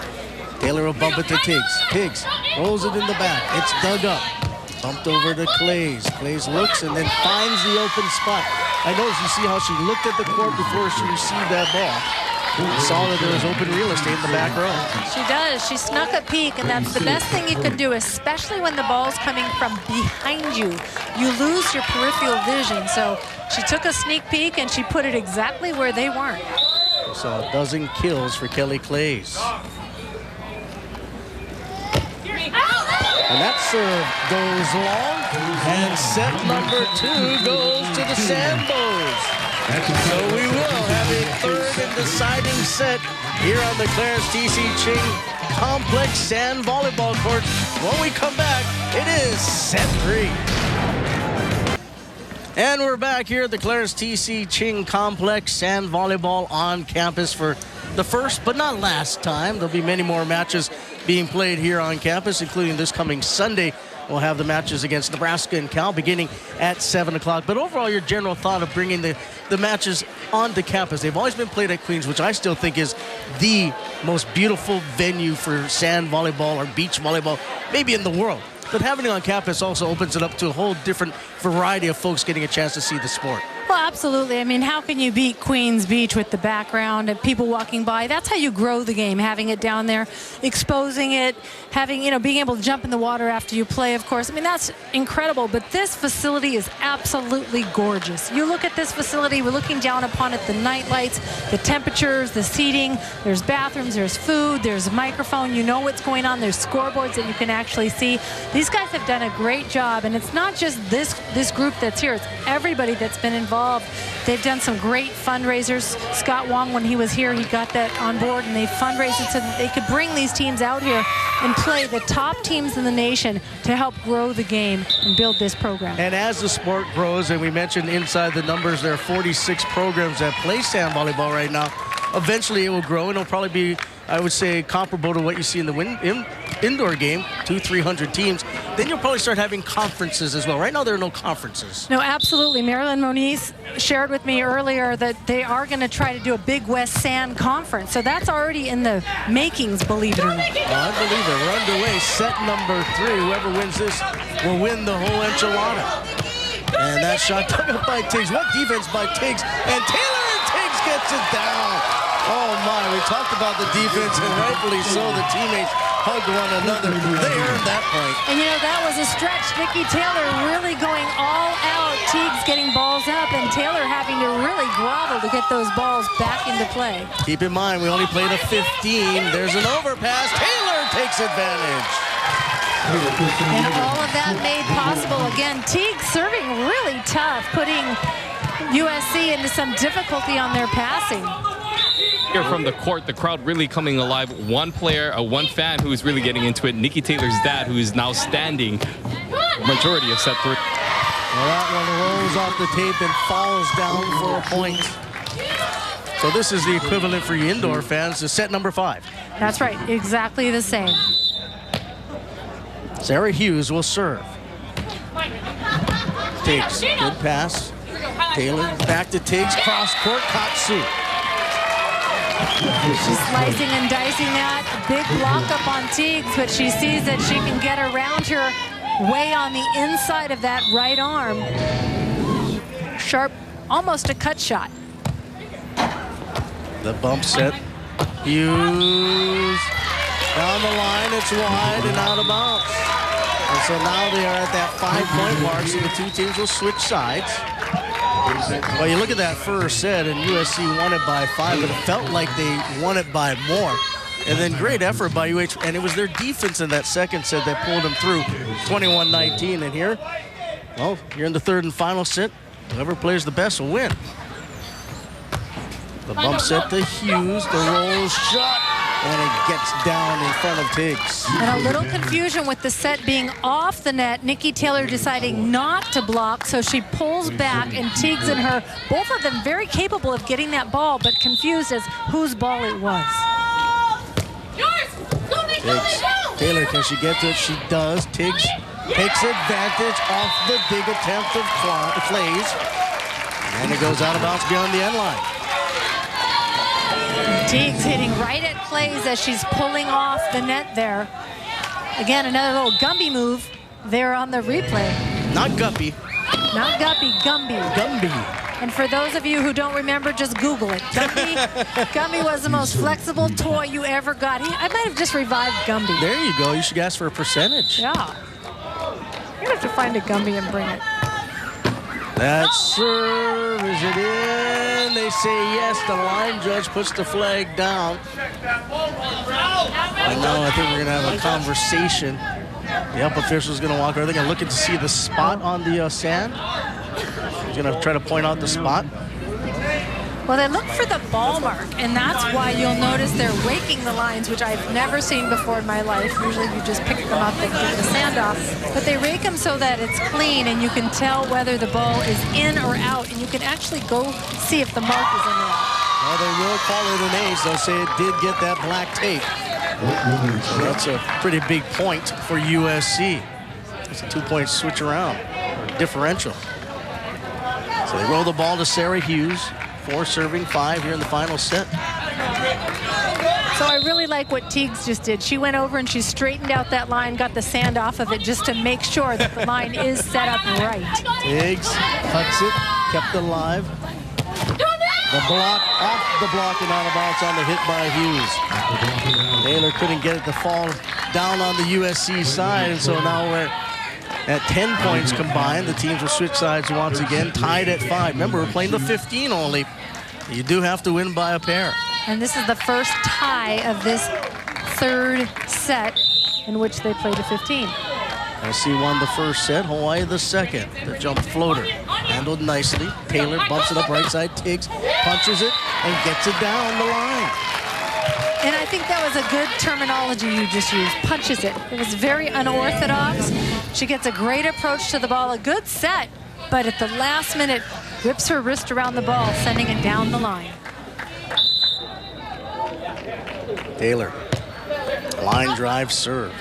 Taylor will bump it to Tiegs. Tiegs rolls it in the back. It's dug up. Bumped over to Claes. Claes looks and then finds the open spot. I noticed, you see how she looked at the court before she received that ball. You saw that there was open real estate in the back row. She does. She snuck a peek, and that's the best thing you could do, especially when the ball's coming from behind you. You lose your peripheral vision. So she took a sneak peek, and she put it exactly where they weren't. So a dozen kills for Kelly Claes. And that serve goes long, and set number 2 goes to the Sandbows. So we will have a third and deciding set here on the Clarence T.C. Ching Complex Sand Volleyball Court. When we come back, it is set 3. And we're back here at the Clarence T.C. Ching Complex Sand Volleyball on campus for the first but not last time. There'll be many more matches being played here on campus, including this coming Sunday. We'll have the matches against Nebraska and Cal beginning at 7 o'clock. But overall, your general thought of bringing the matches onto campus. They've always been played at Queens, which I still think is the most beautiful venue for sand volleyball or beach volleyball, maybe in the world. But having it on campus also opens it up to a whole different variety of folks getting a chance to see the sport. Well, absolutely. I mean, how can you beat Queens Beach with the background and people walking by? That's how you grow the game, having it down there, exposing it, having, you know, being able to jump in the water after you play, of course. I mean, that's incredible, but this facility is absolutely gorgeous. You look at this facility, we're looking down upon it, the night lights, the temperatures, the seating, there's bathrooms, there's food, there's a microphone, you know what's going on, there's scoreboards that you can actually see. These guys have done a great job, and it's not just this group that's here, it's everybody that's been involved. They've done some great fundraisers. Scott Wong, when he was here, he got that on board, and they fundraised it so that they could bring these teams out here and play the top teams in the nation to help grow the game and build this program. And as the sport grows, and we mentioned inside the numbers, there are 46 programs that play sand volleyball right now. Eventually it will grow, and it'll probably be, I would say, comparable to what you see in the indoor game, 200-300 teams. Then you'll probably start having conferences as well. Right now there are no conferences. No, absolutely. Marilyn Moniz shared with me earlier that they are going to try to do a Big West Sand Conference. So that's already in the makings, believe it or not. Well, I believe it. We're underway. Set number 3. Whoever wins this will win the whole enchilada. And that shot dug up by Tiegs. What defense by Tiegs? And Taylor Tiegs gets it down. Oh my, we talked about the defense, and rightfully so. The teammates hug one another. They earned that point. And you know, that was a stretch. Nikki Taylor really going all out. Tiegs getting balls up, and Taylor having to really grovel to get those balls back into play. Keep in mind, we only played a 15. There's an overpass. Taylor takes advantage. And all of that made possible. Again, Tiegs serving really tough, putting USC into some difficulty on their passing. Here from the court, the crowd really coming alive. One player, one fan who's really getting into it, Nikki Taylor's dad, who is now standing majority of set 3. Well, that one rolls off the tape and falls down for a point. So this is the equivalent for you indoor fans to set number 5. That's right, exactly the same. Sara Hughes will serve. Tiegs, good pass. Taylor back to Tiegs, cross court, Katsu. She's slicing and dicing that. Big block up on Tiegs, but she sees that she can get around her way on the inside of that right arm. Sharp, almost a cut shot. The bump set. Hughes. Down the line, it's wide and out of bounds. And so now they are at that 5-point mark, so the two teams will switch sides. Well, you look at that first set, and USC won it by 5, but it felt like they won it by more. And then great effort by UH, and it was their defense in that second set that pulled them through 21-19. And here, well, you're in the third and final set. Whoever plays the best will win. The bump set to Hughes, the roll shot, and it gets down in front of Tiegs. And a little confusion with the set being off the net. Nikki Taylor deciding not to block, so she pulls back, and Tiegs and her, both of them very capable of getting that ball, but confused as whose ball it was. Tiegs. Taylor, can she get to it? She does. Tiegs takes advantage off the big attempt of Claes. And it goes out of bounds beyond the end line. Tiegs hitting right at Claes as she's pulling off the net there. Again, another little Gumby move there on the replay. Not Guppy. Not Guppy, Gumby. Gumby. And for those of you who don't remember, just Google it. Gumby was the most flexible toy you ever got. I might have just revived Gumby. There you go. You should ask for a percentage. Yeah. You're going to have to find a Gumby and bring it. That serve, is it in? They say yes. The line judge puts the flag down. I know, I think we're going to have a conversation. The up official's going to walk over. They're going to look to see the spot on the sand. He's going to try to point out the spot. Well, they look for the ball mark, and that's why you'll notice they're raking the lines, which I've never seen before in my life. Usually you just pick them up and get the sand off. But they rake them so that it's clean, and you can tell whether the ball is in or out, and you can actually go see if the mark is in or out. Well, they will call it an ace. They'll say it did get that black tape. So that's a pretty big point for USC. It's a 2-point switch around, or differential. So they roll the ball to Sara Hughes. 4 serving, 5 here in the final set. So I really like what Tiegs just did. She went over and she straightened out that line, got the sand off of it just to make sure that the line is set up right. Tiegs cuts it. kept it alive. The block, off the block and out of bounds on the hit by Hughes. Taylor couldn't get it to fall down on the USC side, and so now we're at 10 points combined. The teams will switch sides once again, tied at 5. Remember, we're playing the 15 only. You do have to win by a pair. And this is the first tie of this third set in which they play to 15. USC won the first set, Hawaii the second. The jump floater handled nicely. Taylor bumps it up right side. Tiegs punches it and gets it down the line. And I think that was a good terminology you just used, punches it. It was very unorthodox. She gets a great approach to the ball, a good set, but at the last minute, whips her wrist around the ball, sending it down the line. Taylor, line drive serve.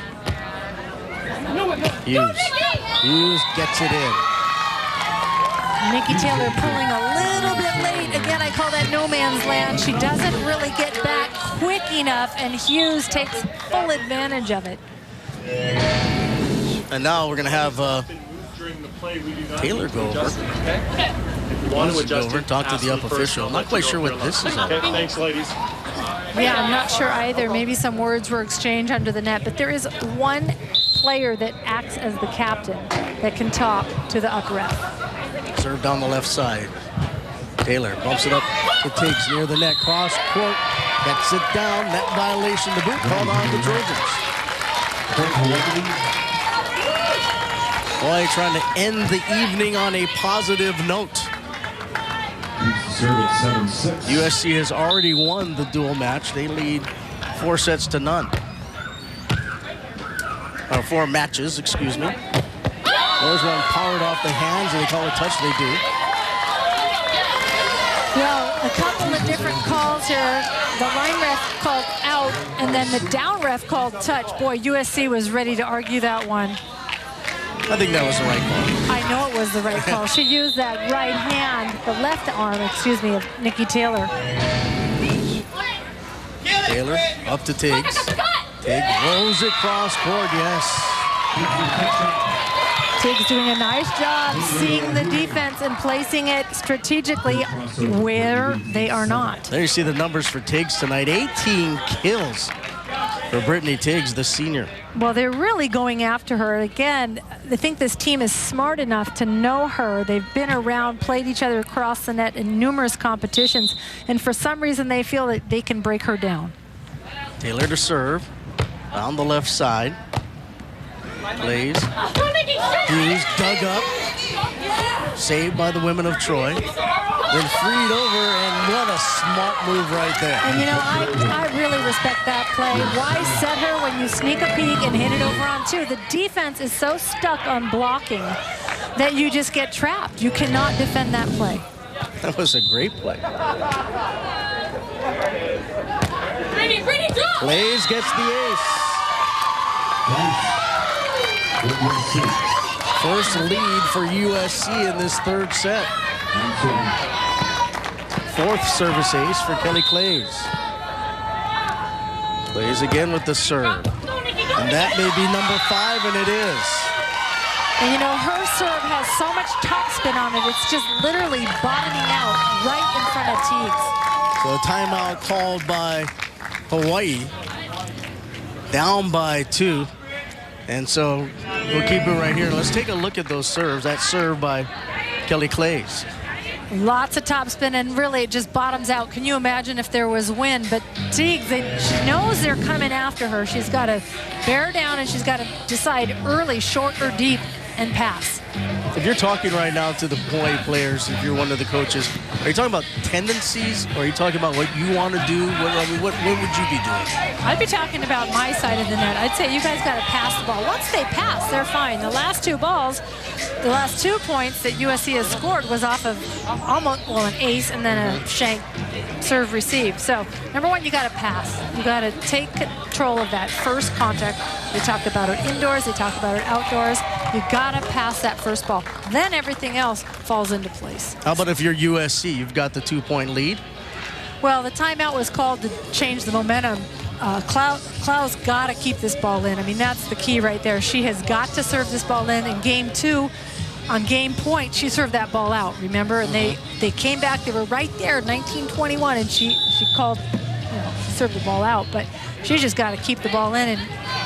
Hughes gets it in. Nikki Taylor pulling a little bit late. Again, I call that no man's land. She doesn't really get back quick enough, and Hughes takes full advantage of it. And now we're going to have Taylor go over. Go over and talk to the up official. I'm not quite sure what this is all about. Thanks, ladies. Yeah, I'm not sure either. Maybe some words were exchanged under the net, but there is one player that acts as the captain that can talk to the up ref. Serve down the left side. Taylor bumps it up to Tiegs near the net. Cross court. Gets it down. Net violation. The boot called on the Trojans. Boy, trying to end the evening on a positive note. USC has already won the dual match. They lead 4 sets to none. Or 4 matches, excuse me. There's one powered off the hands, and they call it touch. They do. Well, a couple of different calls here. The line ref called out, and then the down ref called touch. Boy, USC was ready to argue that one. I think that was the right call. I know it was the right call. She used that right hand, the left arm, excuse me, of Nikki Taylor. Taylor up to Tiegs. Tiegs rolls it cross court, yes. Tiegs doing a nice job seeing the defense and placing it strategically where they are not. There you see the numbers for Tiegs tonight. 18 kills for Brittany Tiegs, the senior. Well, they're really going after her. Again, I think this team is smart enough to know her. They've been around, played each other across the net in numerous competitions, and for some reason they feel that they can break her down. Taylor to serve, down the left side. Claes. Hughes dug up, saved by the women of Troy. Then freed over, and what a smart move right there. And you know, I really respect that play. Why set her when you sneak a peek and hit it over on 2? The defense is so stuck on blocking that you just get trapped. You cannot defend that play. That was a great play. Claes gets the ace. First lead for USC in this third set. 4th service ace for Kelly Claes. Claes again with the serve. And that may be number 5, and it is. And you know, her serve has so much topspin on it, it's just literally bottoming out right in front of Tiegs. So a timeout called by Hawaii. Down by 2. And so we'll keep it right here. Let's take a look at those serves. That serve by Kelly Claes. Lots of topspin, and really it just bottoms out. Can you imagine if there was wind? But Tiegs, she knows they're coming after her. She's got to bear down, and she's got to decide early, short or deep, and pass. If you're talking right now to the Hawaii players, if you're one of the coaches, are you talking about tendencies, or are you talking about what you want to do? What would you be doing? I'd be talking about my side of the net. I'd say you guys got to pass the ball. Once they pass, they're fine. The last 2 balls, the last 2 points that USC has scored was off of almost, well, an ace and then a shank serve receive. So, number 1, you got to pass. You got to take control of that first contact. They talked about it indoors. They talked about it outdoors. You got to pass that first ball. Then everything else falls into place. How about if you're USC? You've got the 2-point lead. Well, the timeout was called to change the momentum. Claes got to keep this ball in. I mean, that's the key right there. She has got to serve this ball in game 2. on game point, she served that ball out, remember? And they came back, they were right there, 19-21, and she called, she served the ball out, but she just got to keep the ball in and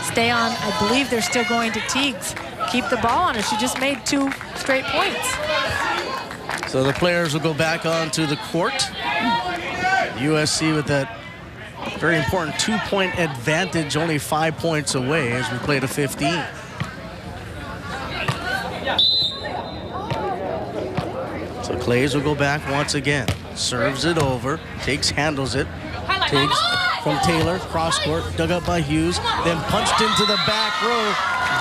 stay on. I believe they're still going to Tiegs. Keep the ball on her. She just made 2 straight points. So the players will go back onto the court. USC with that very important 2-point advantage, only 5 points away as we play to 15. So Claes will go back once again. Serves it over. Tiegs handles it. Tiegs from Taylor. Cross court. Dug up by Hughes. Then punched into the back row.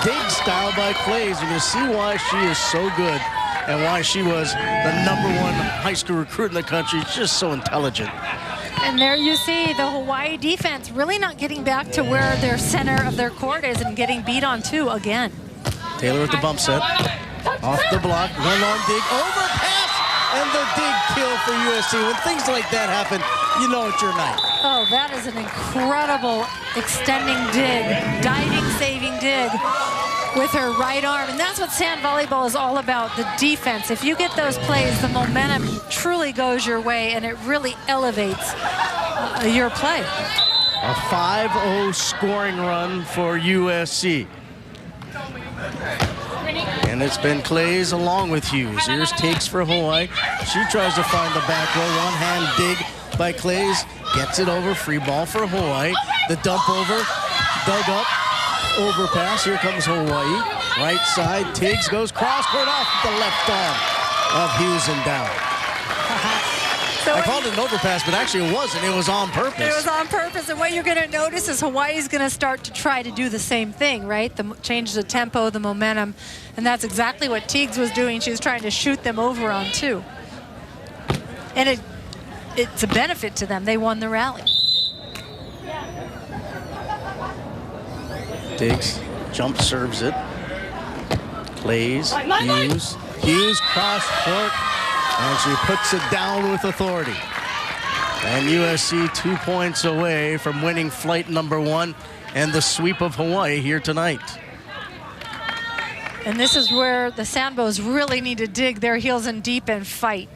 Dig style by Claes. You're going to see why she is so good and why she was the #1 high school recruit in the country. Just so intelligent. And there you see the Hawaii defense really not getting back to where their center of their court is and getting beat on 2 again. Taylor with the bump set. Off the block. One on dig. Overpass. And the dig kill for USC. When things like that happen, you know it's your night. Oh, that is an incredible extending dig, diving, saving dig with her right arm. And that's what sand volleyball is all about, the defense. If you get those plays, the momentum truly goes your way, and it really elevates your play. A 5-0 scoring run for USC. And it's been Claes along with Hughes. Here's Tiegs for Hawaii. She tries to find the back row. One-hand dig by Claes. Gets it over. Free ball for Hawaii. The dump over. Dug up. Overpass. Here comes Hawaii. Right side. Tiegs goes cross-court off the left arm of Hughes and down. I called it an overpass, but actually it wasn't. It was on purpose. It was on purpose, and what you're going to notice is Hawaii's going to start to try to do the same thing, right? Change the tempo, the momentum, and that's exactly what Tiegs was doing. She was trying to shoot them over on 2. And it's a benefit to them. They won the rally. Tiegs jump serves it. Claes, Hughes. Hughes cross court. And she puts it down with authority. And USC 2 points away from winning flight #1 and the sweep of Hawaii here tonight. And this is where the Sandbows really need to dig their heels in deep and fight.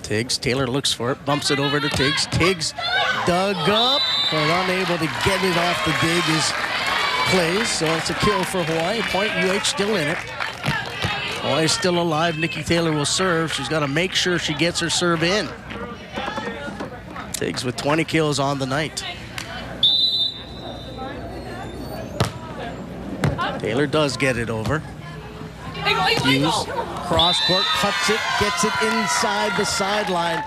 Tiegs, Taylor looks for it, bumps it over to Tiegs. Tiegs dug up, but unable to get it off the dig is Claes. So it's a kill for Hawaii. Point UH still in it. Hawaii's still alive. Nikki Taylor will serve. She's got to make sure she gets her serve in. Tiegs with 20 kills on the night. Taylor does get it over. Hughes, cross court, cuts it, gets it inside the sideline.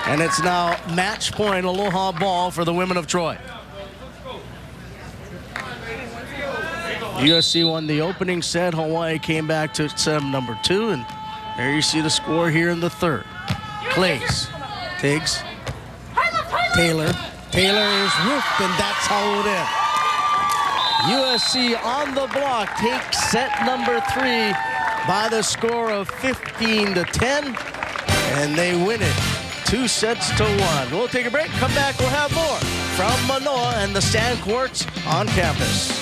And it's now match point, Aloha ball for the women of Troy. USC won the opening set. Hawaii came back to set #2, and there you see the score here in the 3rd. Claes, Tiegs, Taylor. Taylor is roofed, and that's how it ends. USC on the block takes set #3 by the score of 15-10, and they win it 2-1. We'll take a break, come back, we'll have more from Manoa and the sand courts on campus.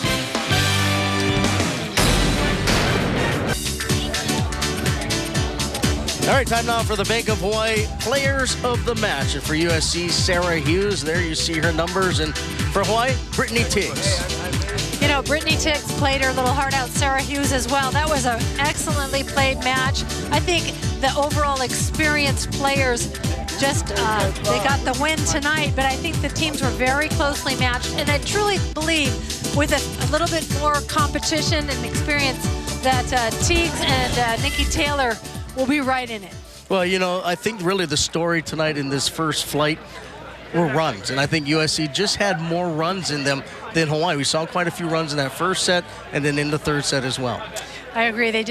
All right, time now for the Bank of Hawaii Players of the Match. And for USC, Sara Hughes. There you see her numbers. And for Hawaii, Brittany Tiegs. You know, Brittany Tiegs played her little heart out. Sara Hughes as well. That was an excellently played match. I think the overall experienced players just, they got the win tonight. But I think the teams were very closely matched. And I truly believe with a little bit more competition and experience that Tiegs and Nikki Taylor will be right in it. Well, you know, I think really the story tonight in this first flight were runs. And I think USC just had more runs in them than Hawaii. We saw quite a few runs in that first set and then in the 3rd set as well. I agree. They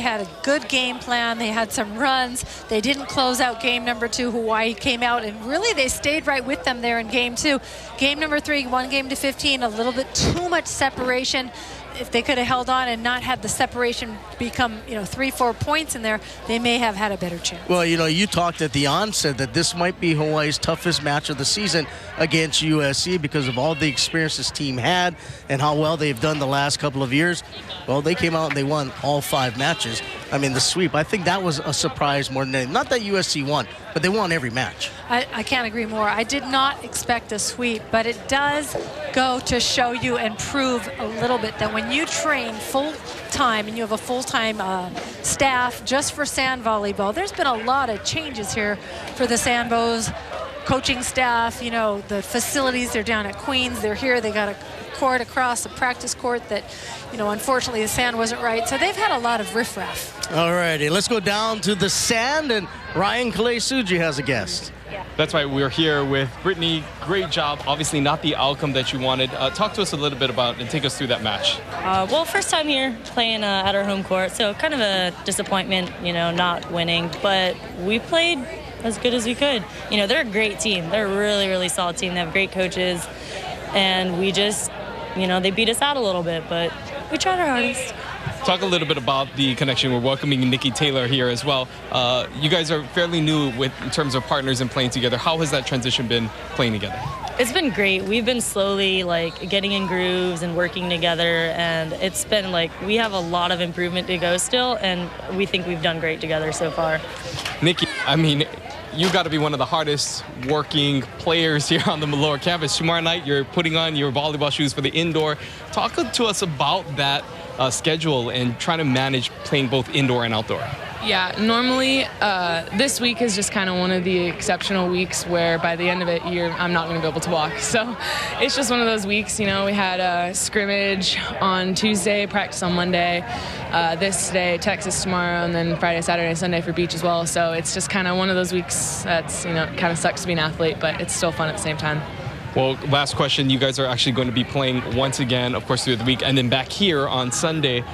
had a good game plan. They had some runs. They didn't close out game #2. Hawaii came out and really they stayed right with them there in game 2. Game #3, 1 game to 15, a little bit too much separation. if they could have held on and not had the separation become, 3-4 points in there, they may have had a better chance. Well, you talked at the onset that this might be Hawaii's toughest match of the season against USC because of all the experience this team had and how well they've done the last couple of years. Well, they came out and they won all 5 matches. I mean, the sweep, I think that was a surprise more than anything. Not that USC won, but they won every match. I can't agree more. I did not expect a sweep, but it does go to show you and prove a little bit that when you train full-time and you have a full-time staff just for sand volleyball, there's been a lot of changes here for the Sandbows coaching staff. The facilities, they're down at Queens, they're here, they got a court across, a practice court that, unfortunately the sand wasn't right. So they've had a lot of riffraff. All righty, let's go down to the sand, and Ryan Claes has a guest. That's right. We're here with Brittany. Great job. Obviously not the outcome that you wanted. Talk to us a little bit about and take us through that match. Well, first time here playing at our home court, so kind of a disappointment, not winning. But we played as good as we could. They're a great team. They're a really, really solid team. They have great coaches. And we just, they beat us out a little bit, but we tried our hardest. Talk a little bit about the connection. We're welcoming Nikki Taylor here as well. You guys are fairly new in terms of partners and playing together. How has that transition been playing together? It's been great. We've been slowly getting in grooves and working together, and it's been we have a lot of improvement to go still, and we think we've done great together so far. Nikki, I mean, you got to be one of the hardest working players here on the lower campus. Tomorrow night, you're putting on your volleyball shoes for the indoor. Talk to us about that schedule and trying to manage playing both indoor and outdoor. Yeah, normally this week is just kind of one of the exceptional weeks where by the end of it, I'm not going to be able to walk. So it's just one of those weeks. We had a scrimmage on Tuesday, practice on Monday, this day, Texas tomorrow, and then Friday, Saturday, Sunday for beach as well. So it's just kind of one of those weeks that's, kind of sucks to be an athlete, but it's still fun at the same time. Well, last question. You guys are actually going to be playing once again, of course, through the week, and then back here on Sunday.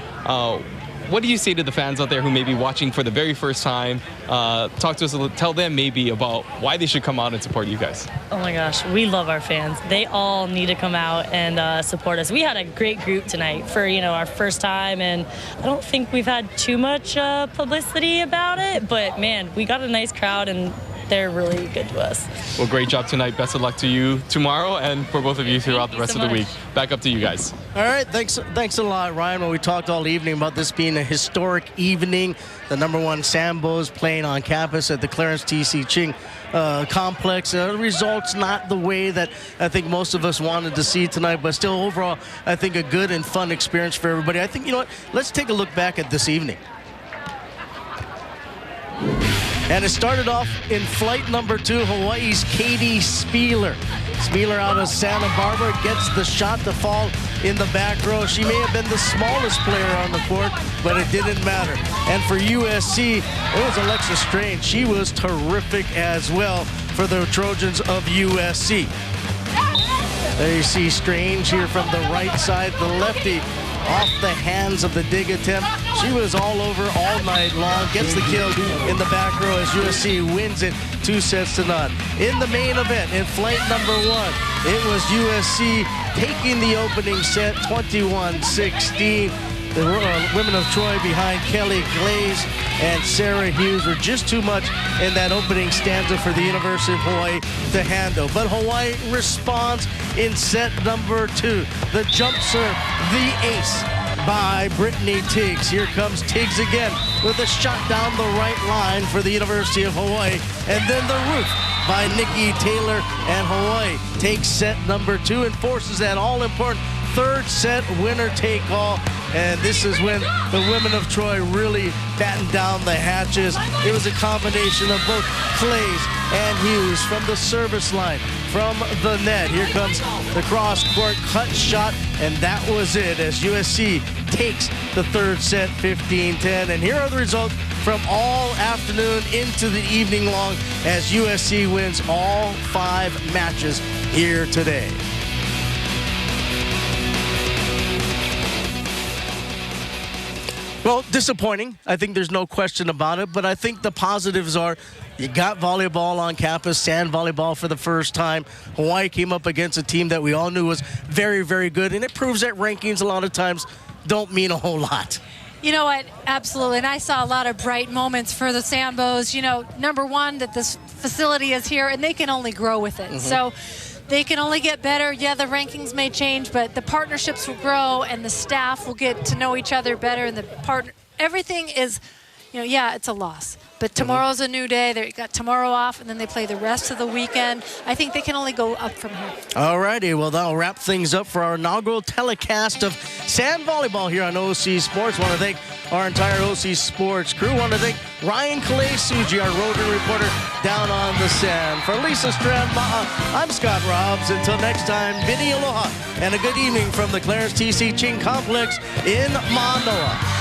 What do you say to the fans out there who may be watching for the very first time? Talk to us, tell them maybe about why they should come out and support you guys. Oh my gosh, we love our fans. They all need to come out and support us. We had a great group tonight for, our first time, and I don't think we've had too much publicity about it, but man, we got a nice crowd, and they're really good to us. Well, great job tonight. Best of luck to you tomorrow and for both of you throughout the rest of the week. Back up to you guys. All right, thanks a lot, Ryan. Well, we talked all evening about this being a historic evening. The #1 Sambos playing on campus at the Clarence T.C. Ching complex. The results not the way that I think most of us wanted to see tonight, but still overall, I think a good and fun experience for everybody. I think, let's take a look back at this evening. And it started off in flight number 2, Hawaii's Katie Spieler. Spieler out of Santa Barbara gets the shot to fall in the back row. She may have been the smallest player on the court, but it didn't matter. And for USC, it was Alexa Strange. She was terrific as well for the Trojans of USC. There you see Strange here from the right side, the lefty, off the hands of the dig attempt. She was all over all night long, gets the kill in the back row as USC wins it 2-0. In the main event, in flight number 1, it was USC taking the opening set 21-16. The women of Troy behind Kelly Claes and Sara Hughes were just too much in that opening stanza for the University of Hawaii to handle. But Hawaii responds in set number 2. The jump serve, the ace by Brittany Tiegs. Here comes Tiegs again with a shot down the right line for the University of Hawaii. And then the roof by Nikki Taylor, and Hawaii takes set number 2 and forces that all-important third set winner take all. And this is when the women of Troy really battened down the hatches. It was a combination of both Claes and Hughes from the service line, from the net. Here comes the cross-court cut shot, and that was it as USC takes the third set 15-10. And here are the results from all afternoon into the evening long as USC wins all 5 matches here today. Well, disappointing. I think there's no question about it, but I think the positives are you got volleyball on campus, sand volleyball for the first time. Hawaii came up against a team that we all knew was very, very good, and it proves that rankings a lot of times don't mean a whole lot. You know what? Absolutely. And I saw a lot of bright moments for the Sambos. You know, number one, that this facility is here, and they can only grow with it. So they can only get better. Yeah, the rankings may change, but the partnerships will grow, and the staff will get to know each other better, and everything is, you know, yeah, it's a loss. But tomorrow's a new day. They got tomorrow off, and then they play the rest of the weekend. I think they can only go up from here. All righty. Well, that'll wrap things up for our inaugural telecast of sand volleyball here on OC Sports. Want to thank our entire OC Sports crew. Want to thank Ryan Claes, our roving reporter down on the sand. For Lisa Strand-Ma'a, I'm Scott Robbs. Until next time, bidi aloha and a good evening from the Clarence T.C. Ching Complex in Manoa.